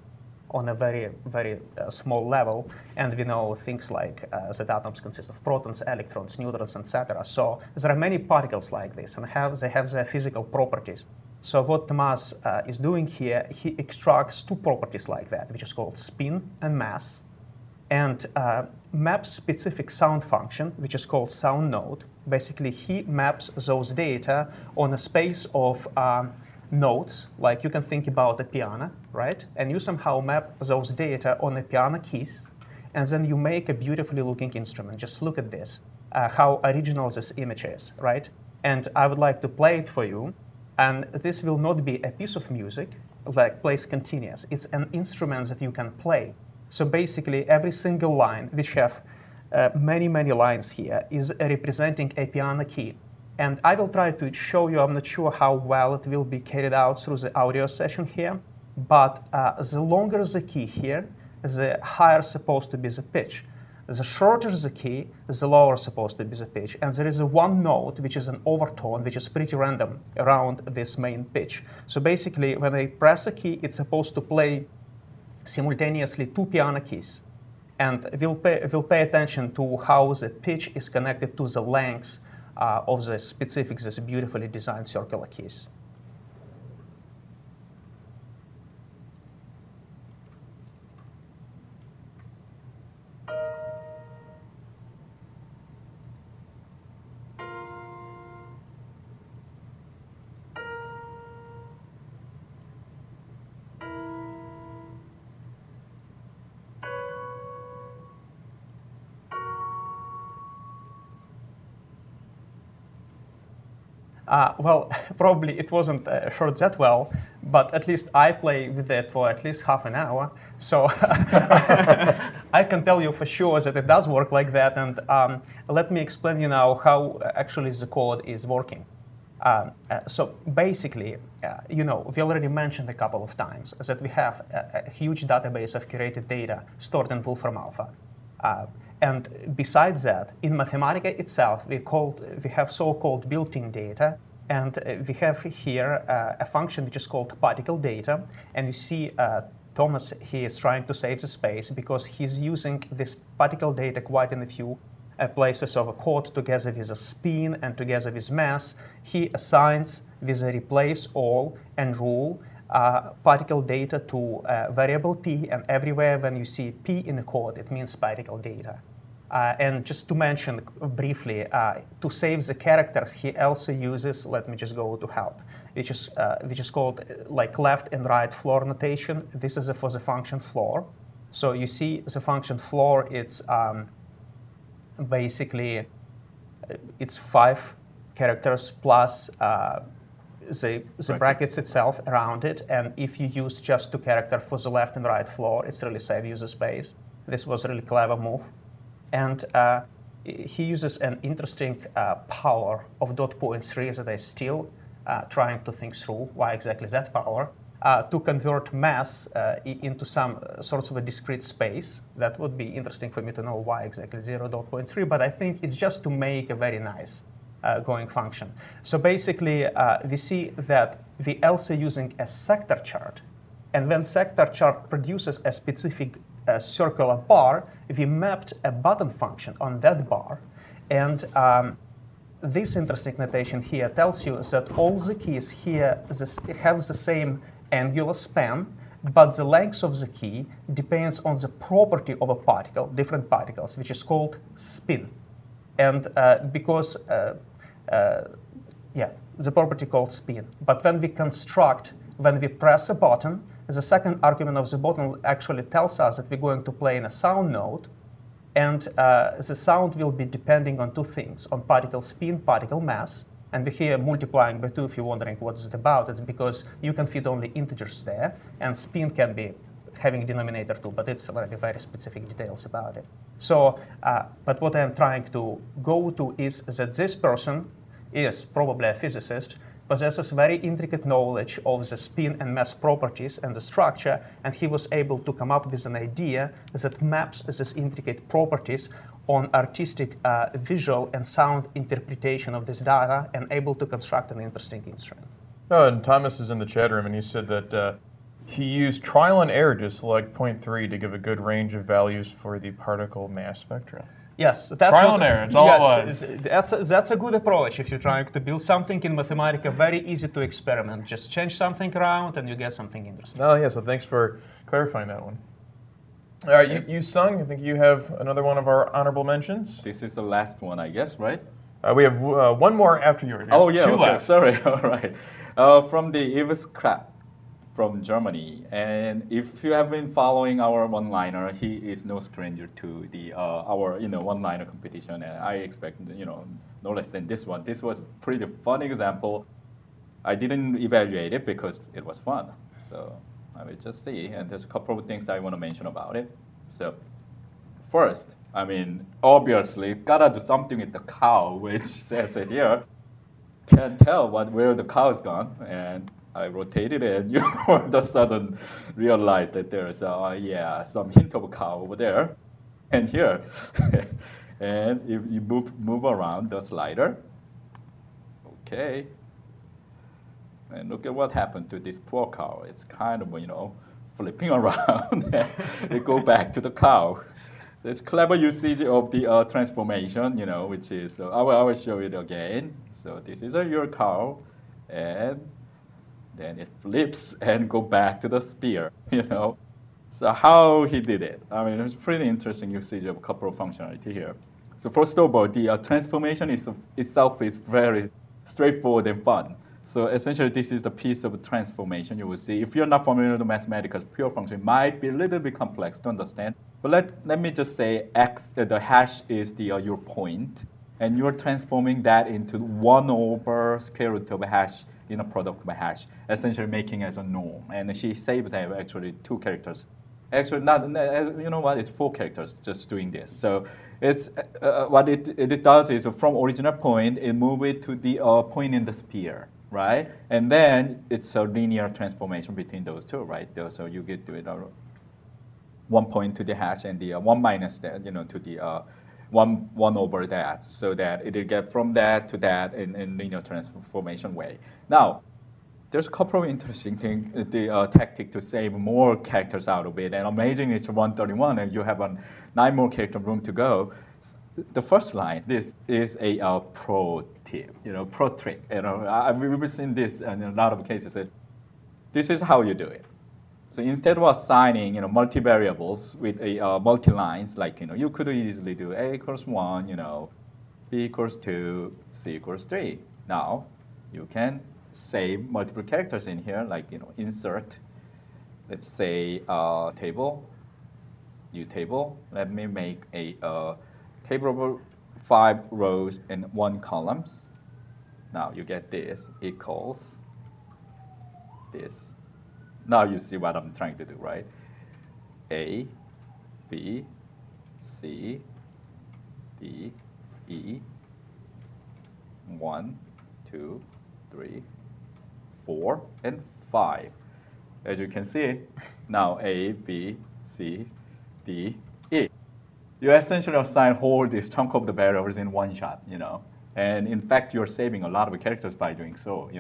on a very, very small level. And we know things like that atoms consist of protons, electrons, neutrons, etc. So there are many particles like this, and they have their physical properties. So what Thomas is doing here, he extracts two properties like that, which is called spin and mass, and maps specific sound function, which is called sound node. Basically, he maps those data on a space of notes, like you can think about a piano, right? And you somehow map those data on the piano keys, and then you make a beautifully looking instrument. Just look at this, how original this image is, right? And I would like to play it for you. And this will not be a piece of music, like plays continuous. It's an instrument that you can play. So basically, every single line, which have many, many lines here, is representing a piano key. And I will try to show you, I'm not sure how well it will be carried out through the audio session here, but the longer the key here, the higher supposed to be the pitch. The shorter the key, the lower supposed to be the pitch. And there is a one note, which is an overtone, which is pretty random around this main pitch. So basically, when I press a key, it's supposed to play simultaneously two piano keys. And we'll pay attention to how the pitch is connected to the length of the specific, this beautifully designed circular keys. Well, probably it wasn't heard that well, but at least I play with it for at least half an hour. So I can tell you for sure that it does work like that. And let me explain you now how actually the code is working. So basically, we already mentioned a couple of times that we have a huge database of curated data stored in Wolfram Alpha. And besides that, in Mathematica itself, we have so-called built-in data, and we have here a function which is called particle data. And you see Thomas, he is trying to save the space because he's using this particle data quite in a few places of a code together with a spin and together with mass. He assigns with a replace all and rule particle data to variable p, and everywhere when you see p in the code, it means particle data. And just to mention briefly, to save the characters, he also uses, let me just go to help, which is called like left and right floor notation. This is for the function floor. So you see the function floor, it's basically, it's 5 characters plus the brackets itself around it. And if you use just 2 characters for the left and right floor, it's really save user space. This was a really clever move. And he uses an interesting power of dot point 3 that I still trying to think through why exactly that power, to convert mass into some sorts of a discrete space. That would be interesting for me to know why exactly 0.3, but I think it's just to make a very nice going function. So basically, we see that we also using a sector chart, and when sector chart produces a specific circular bar, we mapped a button function on that bar, and this interesting notation here tells you that all the keys here have the same angular span, but the length of the key depends on the property of a particle, different particles, which is called spin. And because, the property called spin. But when we press a button, the second argument of the button actually tells us that we're going to play in a sound node, and the sound will be depending on two things, on particle spin, particle mass. And we're here multiplying by 2 if you're wondering what is it about. It's because you can fit only integers there, and spin can be having denominator too, but it's like very specific details about it. So, but what I'm trying to go to is that this person is probably a physicist, possesses very intricate knowledge of the spin and mass properties and the structure, and he was able to come up with an idea that maps these intricate properties on artistic visual and sound interpretation of this data, and able to construct an interesting instrument. Oh, and Thomas is in the chat room, and he said that he used trial and error to select 0.3 to give a good range of values for the particle mass spectra. Yes, that's trial and error. It's all it was. That's a good approach if you're trying to build something in Mathematica. Very easy to experiment. Just change something around, and you get something interesting. Oh yeah. So thanks for clarifying that one. All right, you Sung, I think you have another one of our honorable mentions. This is the last one, I guess, right? We have one more after yours. Oh yeah, two okay, left. sorry. All right, from the Yves Klett from Germany, and if you have been following our one-liner, he is no stranger to the our one-liner competition, and I expect no less than this one. This was a pretty fun example. I didn't evaluate it because it was fun, so I will just see, and there's a couple of things I want to mention about it. So first, I mean, obviously, gotta do something with the cow, which says it here. Can't tell where the cow is gone, and I rotated it, and you all of a sudden realize that there's some hint of a cow over there, and here. And if you move around the slider, okay. And look at what happened to this poor cow. It's kind of, flipping around. It go back to the cow. So it's clever usage of the transformation, which is, I will show it again. So this is your cow, and then it flips and go back to the sphere, So how he did it? I mean, it's pretty interesting usage of a couple of functionality here. So first of all, the transformation itself is very straightforward and fun. So essentially, this is the piece of transformation you will see. If you're not familiar with Mathematica's pure function, it might be a little bit complex to understand. But let me just say x, the hash is your point, and you're transforming that into 1 over square root of a hash in a product of a hash, essentially making as a norm. And she saves actually 2 characters. Actually, it's 4 characters just doing this. So it's what it does is from original point, it moves it to the point in the sphere. Right, and then it's a linear transformation between those two, right? So you get to it 1 point to the hash and the 1 minus that, to the 1 over that, so that it'll get from that to that in linear transformation way. Now, there's a couple of interesting things, the tactic to save more characters out of it, and amazingly it's 131, and you have 9 more character room to go. The first line, this is a pro tip, pro trick. We've seen this in a lot of cases. This is how you do it. So instead of assigning, multivariables with a multi-lines, like, you could easily do A equals 1, B equals 2, C equals 3. Now, you can save multiple characters in here, like, insert, let's say, table, new table. Let me make a table of 5 rows and 1 columns. Now you get this equals this. Now you see what I'm trying to do, right? A, B, C, D, E, 1, 2, 3, 4, and 5. As you can see, now A, B, C, D, E. You essentially assign whole this chunk of the variables in one shot, And in fact, you're saving a lot of characters by doing so,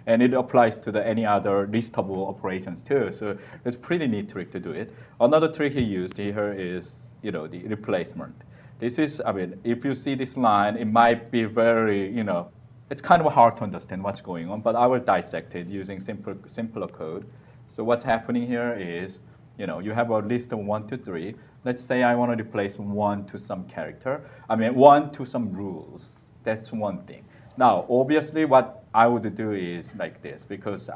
And it applies to any other listable operations too. So it's a pretty neat trick to do it. Another trick he used here is, the replacement. This is, if you see this line, it might be very, it's kind of hard to understand what's going on, but I will dissect it using simpler code. So what's happening here is, you have a list of 1 to 3. Let's say I want to replace 1 to some character. 1 to some rules. That's one thing. Now, obviously, what I would do is like this, because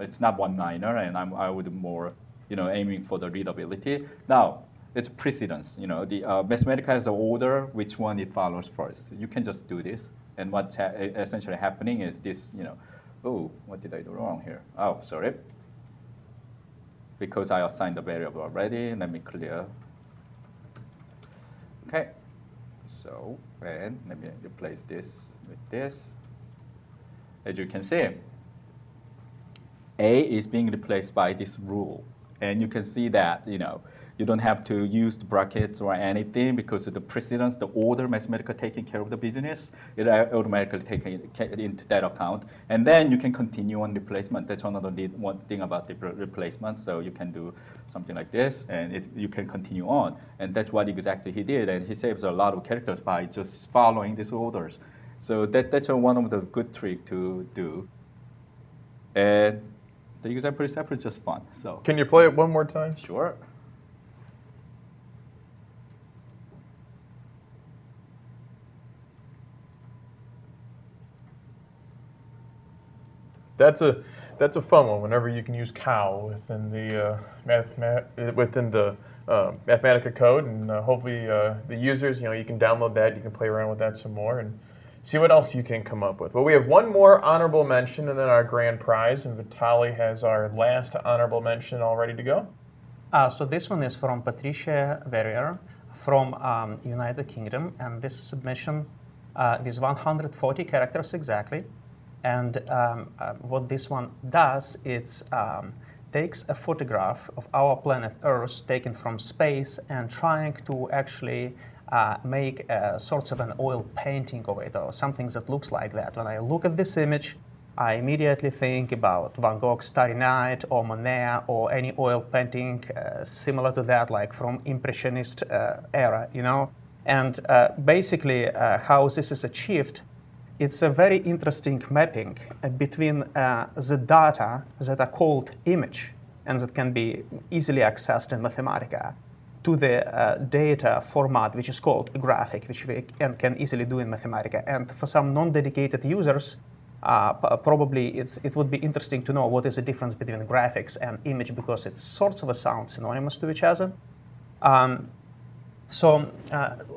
it's not one-liner, and I would more, aiming for the readability. Now, it's precedence. The Mathematica has an order which one it follows first. You can just do this, and what's essentially happening is this. Oh, what did I do wrong here? Oh, sorry. Because I assigned the variable already. Let me clear. Okay. So, and let me replace this with this. As you can see, A is being replaced by this rule. And you can see that, you don't have to use the brackets or anything because of the precedence, the order Mathematica taking care of the business, it automatically taking into that account. And then you can continue on replacement. That's another one thing about the replacement. So you can do something like this, and you can continue on. And that's what exactly he did. And he saves a lot of characters by just following these orders. So that's one of the good tricks to do. And the example is just fun. So Can you play it one more time? sure. That's a fun one. Whenever you can use cow within the Mathematica code, and hopefully the users, you can download that. You can play around with that some more and see what else you can come up with. But we have one more honorable mention, and then our grand prize. And Vitaly has our last honorable mention all ready to go. So this one is from Patricia Verrier from United Kingdom, and this submission is 140 characters exactly. And what this one does, it takes a photograph of our planet Earth taken from space and trying to actually make sorts of an oil painting of it or something that looks like that. When I look at this image, I immediately think about Van Gogh's Starry Night or Monet or any oil painting similar to that, like from Impressionist era, And basically, how this is achieved, it's a very interesting mapping between the data that are called image and that can be easily accessed in Mathematica to the data format which is called a graphic, which we can easily do in Mathematica. And for some non-dedicated users, probably it would be interesting to know what is the difference between graphics and image, because it's sort of sound synonymous to each other.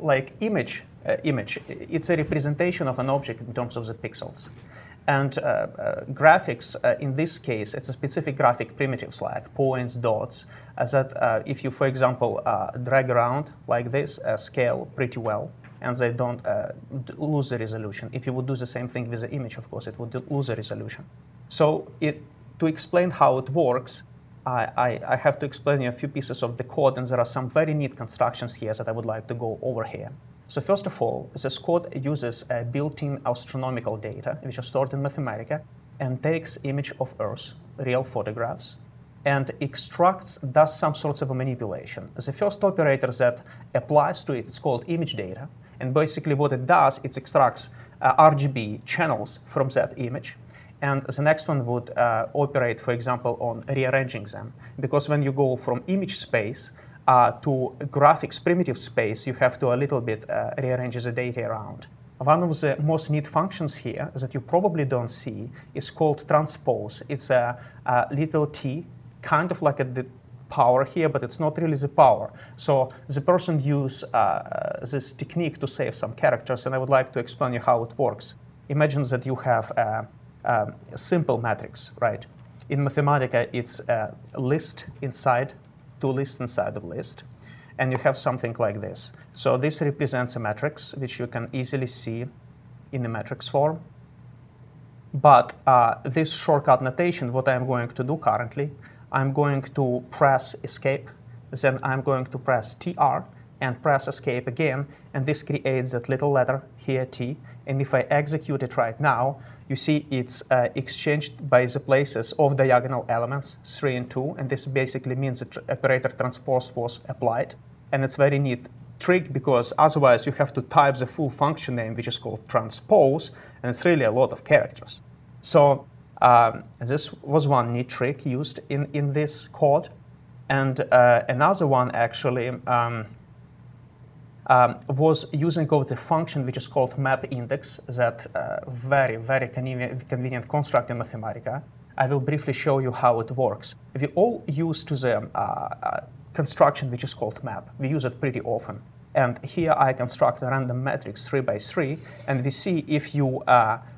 Like image, it's a representation of an object in terms of the pixels. And graphics, in this case, it's a specific graphic primitives like points, dots, that if you, for example, drag around like this, scale pretty well, and they don't lose the resolution. If you would do the same thing with the image, of course, it would lose the resolution. So to explain how it works, I have to explain you a few pieces of the code, and there are some very neat constructions here that I would like to go over here. So first of all, this code uses built-in astronomical data, which are stored in Mathematica, and takes image of Earth, real photographs, and does some sorts of a manipulation. The first operator that applies to it is called image data, and basically what it does, it extracts RGB channels from that image, and the next one would operate, for example, on rearranging them, because when you go from image space to graphics primitive space, you have to a little bit rearrange the data around. One of the most neat functions here that you probably don't see is called transpose. It's a little t, kind of like the power here, but it's not really the power. So the person used this technique to save some characters, and I would like to explain you how it works. Imagine that you have a simple matrix, right? In Mathematica, it's a list inside, two lists inside of list. and you have something like this. So this represents a matrix, which you can easily see in the matrix form. But this shortcut notation, what I'm going to do currently, I'm going to press escape, then I'm going to press TR and press escape again, and this creates that little letter here, T. And if I execute it right now, you see it's exchanged by the places of diagonal elements, 3 and 2, and this basically means that operator transpose was applied. And it's very neat trick, because otherwise you have to type the full function name, which is called transpose, and it's really a lot of characters. So this was one neat trick used in this code. And another one actually was using of the function which is called map index, that very convenient construct in Mathematica. I will briefly show you how it works. We all used to the construction which is called map. We use it pretty often. And here I construct a random matrix 3 by 3, and we see if you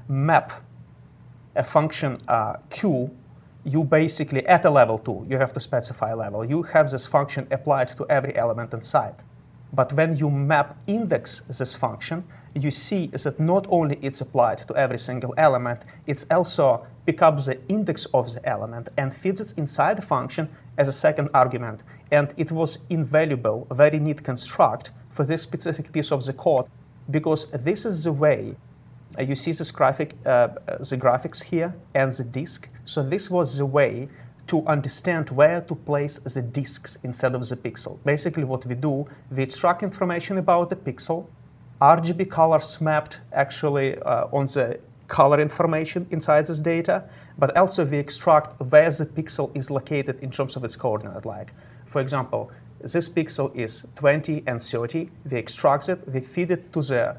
map a function q, you basically, at a level 2, you have to specify a level. You have this function applied to every element inside. But when you map index this function, you see that not only it's applied to every single element, it's also pick up the index of the element and feeds it inside the function as a second argument. And it was invaluable, a very neat construct for this specific piece of the code, because this is the way you see this graphic, the graphics here and the disk. So this was the way to understand where to place the disks instead of the pixel. Basically what we do, we extract information about the pixel, RGB colors mapped actually on the color information inside this data, but also we extract where the pixel is located in terms of its coordinate. Like, for example, this pixel is 20 and 30, we extract it, we feed it to the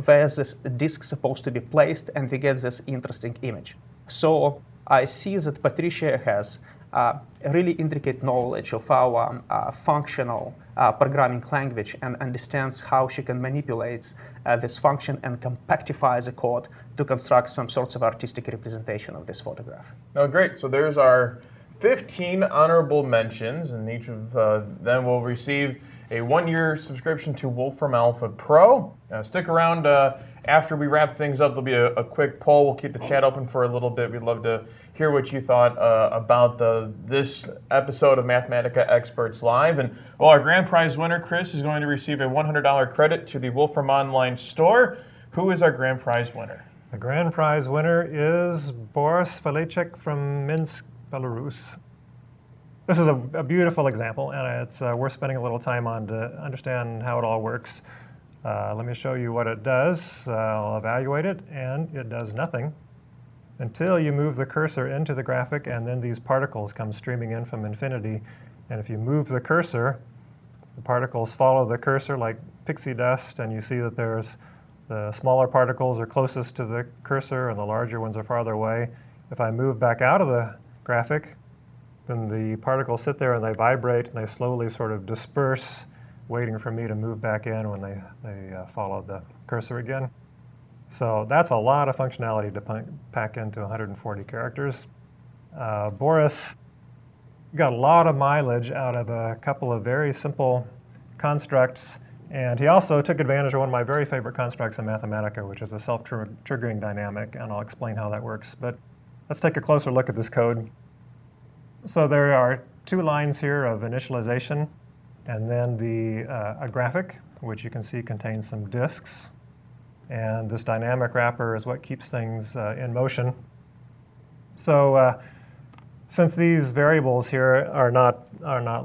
where this disk is supposed to be placed, and we get this interesting image. So I see that Patricia has a really intricate knowledge of our functional programming language and understands how she can manipulate this function and compactify the code to construct some sorts of artistic representation of this photograph. Oh, great. So there's our 15 honorable mentions, and each of them will receive a 1-year subscription to Wolfram Alpha Pro. Stick around after we wrap things up. There'll be a quick poll. We'll keep the chat open for a little bit. We'd love to hear what you thought about this episode of Mathematica Experts Live. And well, our grand prize winner, Chris, is going to receive a $100 credit to the Wolfram Online store. Who is our grand prize winner? The grand prize winner is Boris Falelchik from Minsk, Belarus. This is a beautiful example, and it's worth spending a little time on to understand how it all works. Let me show you what it does. I'll evaluate it, and it does nothing until you move the cursor into the graphic, and then these particles come streaming in from infinity. And if you move the cursor, the particles follow the cursor like pixie dust, and you see that there's the smaller particles are closest to the cursor, and the larger ones are farther away. If I move back out of the graphic, then the particles sit there and they vibrate and they slowly sort of disperse, waiting for me to move back in when they follow the cursor again. So that's a lot of functionality to pack into 140 characters. Boris got a lot of mileage out of a couple of very simple constructs, and he also took advantage of one of my very favorite constructs in Mathematica, which is a self-triggering dynamic, and I'll explain how that works. But let's take a closer look at this code. So there are 2 lines here of initialization, and then a graphic, which you can see contains some disks. And this dynamic wrapper is what keeps things in motion. So since these variables here are not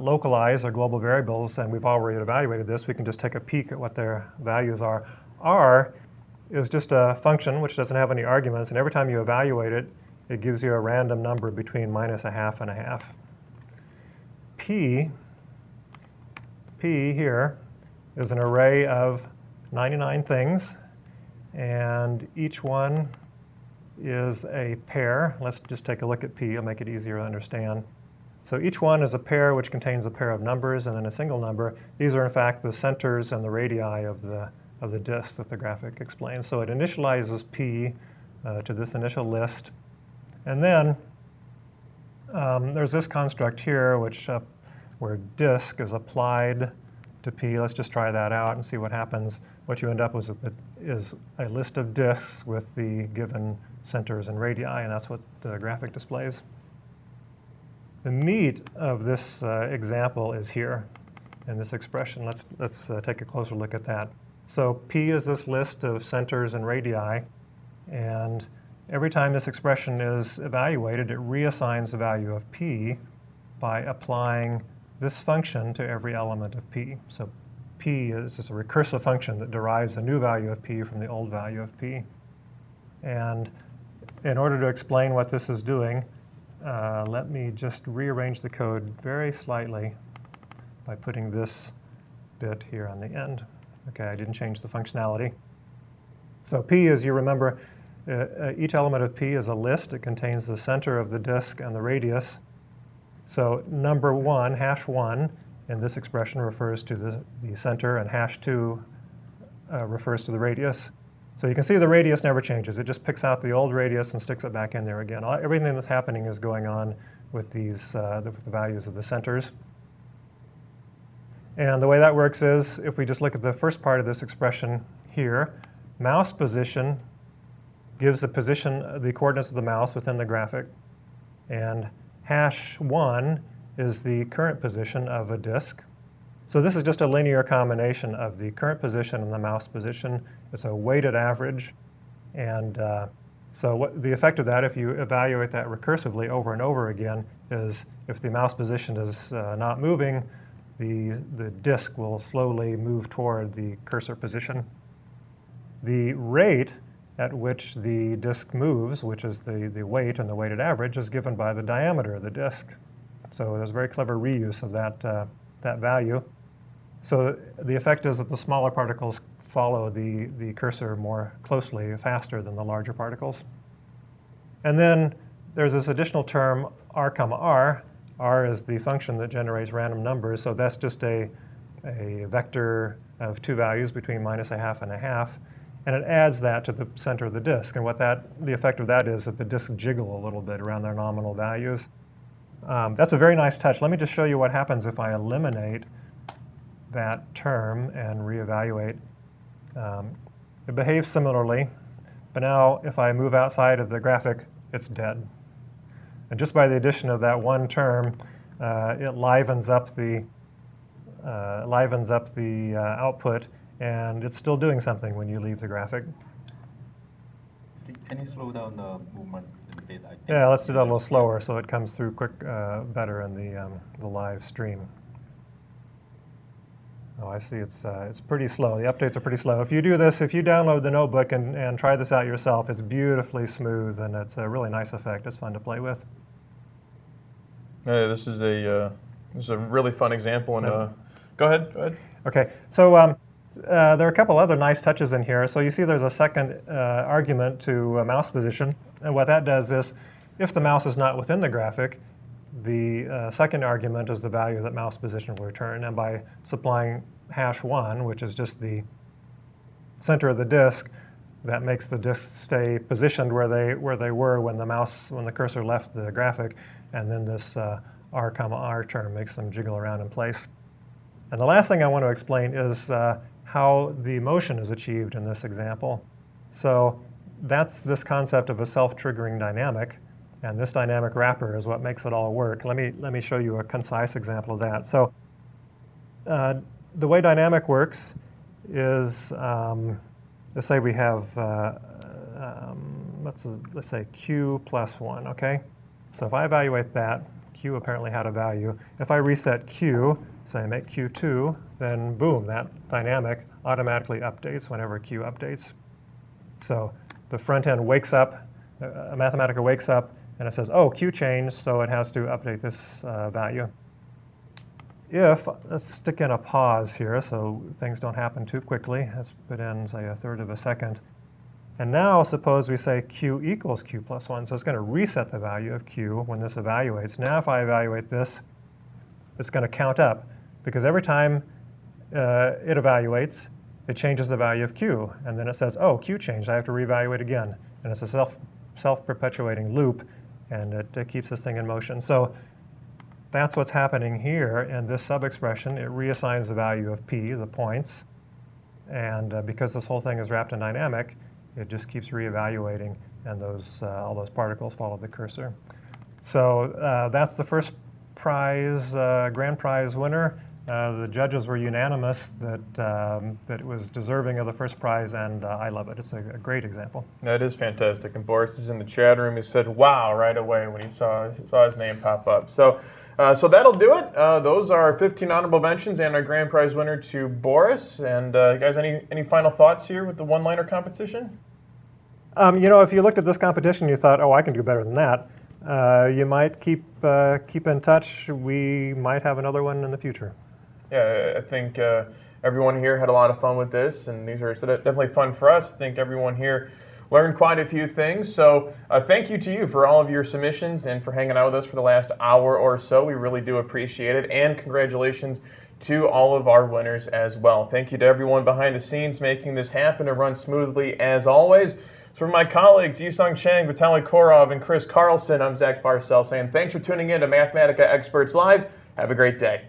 localized or global variables, and we've already evaluated this, we can just take a peek at what their values are. R is just a function which doesn't have any arguments, and every time you evaluate it, it gives you a random number between -0.5 and 0.5. P here is an array of 99 things, and each one is a pair. Let's just take a look at P. It'll make it easier to understand. So each one is a pair which contains a pair of numbers and then a single number. These are in fact the centers and the radii of the disk that the graphic explains. So it initializes P to this initial list. And then there's this construct here, which where disk is applied to P. Let's just try that out and see what happens. What you end up with is a list of disks with the given centers and radii, and that's what the graphic displays. The meat of this example is here in this expression. Let's take a closer look at that. So P is this list of centers and radii, and every time this expression is evaluated, it reassigns the value of P by applying this function to every element of P. So P is just a recursive function that derives a new value of P from the old value of P. And in order to explain what this is doing, let me just rearrange the code very slightly by putting this bit here on the end. Okay, I didn't change the functionality. So P, as you remember, each element of P is a list. It contains the center of the disk and the radius. So number 1, hash 1, in this expression refers to the center, and hash 2 refers to the radius. So you can see the radius never changes. It just picks out the old radius and sticks it back in there again. Everything that's happening is going on with these with the values of the centers. And the way that works is, if we just look at the first part of this expression here, mouse position gives the coordinates of the mouse within the graphic. And hash 1 is the current position of a disk. So this is just a linear combination of the current position and the mouse position. It's a weighted average. And so the effect of that, if you evaluate that recursively over and over again, is if the mouse position is not moving, the disk will slowly move toward the cursor position. The rate at which the disk moves, which is the weight and the weighted average, is given by the diameter of the disk. So there's very clever reuse of that value. So the effect is that the smaller particles follow the cursor more closely, faster than the larger particles. And then there's this additional term, r comma r. R is the function that generates random numbers, so that's just a vector of two values between -0.5 and 0.5, and it adds that to the center of the disk. And the effect of that is that the disks jiggle a little bit around their nominal values. That's a very nice touch. Let me just show you what happens if I eliminate that term and reevaluate. It behaves similarly, but now if I move outside of the graphic, it's dead. And just by the addition of that one term, it livens up the output, and it's still doing something when you leave the graphic. Can you slow down the movement a bit? I think Yeah, let's do that a little slower so it comes through better in the live stream. Oh, I see. It's pretty slow. The updates are pretty slow. If you do this, if you download the notebook and try this out yourself, it's beautifully smooth, and it's a really nice effect. It's fun to play with. This is a really fun example. And go ahead. Okay. So there are a couple other nice touches in here. So you see there's a second argument to mouse position, and what that does is, if the mouse is not within the graphic, the second argument is the value that mouse position will return, and by supplying hash 1, which is just the center of the disk, that makes the disks stay positioned where they were when the cursor left the graphic, and then this r comma r term makes them jiggle around in place. And the last thing I want to explain is how the motion is achieved in this example. So that's this concept of a self-triggering dynamic. And this dynamic wrapper is what makes it all work. Let me show you a concise example of that. So the way dynamic works is, let's say we have, let's say q plus 1, okay? So if I evaluate that, q apparently had a value. If I reset q, say make q 2, then boom, that dynamic automatically updates whenever q updates. So the front end wakes up, Mathematica wakes up, and it says, oh, q changed, so it has to update this value. Let's stick in a pause here so things don't happen too quickly. Let's put in, say, 1/3 of a second. And now suppose we say q equals q plus 1, so it's going to reset the value of q when this evaluates. Now if I evaluate this, it's going to count up, because every time it evaluates, it changes the value of q, and then it says, oh, q changed, I have to reevaluate again. And it's a self-perpetuating loop, and it keeps this thing in motion. So that's what's happening here in this sub-expression. It reassigns the value of p, the points, and because this whole thing is wrapped in dynamic, it just keeps reevaluating, and all those particles follow the cursor. So that's the first prize, grand prize winner. The judges were unanimous that it was deserving of the first prize, and I love it. It's a great example. That is fantastic. And Boris is in the chat room. He said, "Wow!" right away when he saw his name pop up. So that'll do it. Those are 15 honorable mentions and our grand prize winner to Boris. And guys, any final thoughts here with the one-liner competition? If you looked at this competition, and you thought, "Oh, I can do better than that." You might keep in touch. We might have another one in the future. Yeah, I think everyone here had a lot of fun with this, and these are definitely fun for us. I think everyone here learned quite a few things. So thank you to you for all of your submissions and for hanging out with us for the last hour or so. We really do appreciate it, and congratulations to all of our winners as well. Thank you to everyone behind the scenes making this happen and run smoothly as always. So for my colleagues, Yusung Chang, Vitaly Korov, and Chris Carlson, I'm Zach Barcel saying thanks for tuning in to Mathematica Experts Live. Have a great day.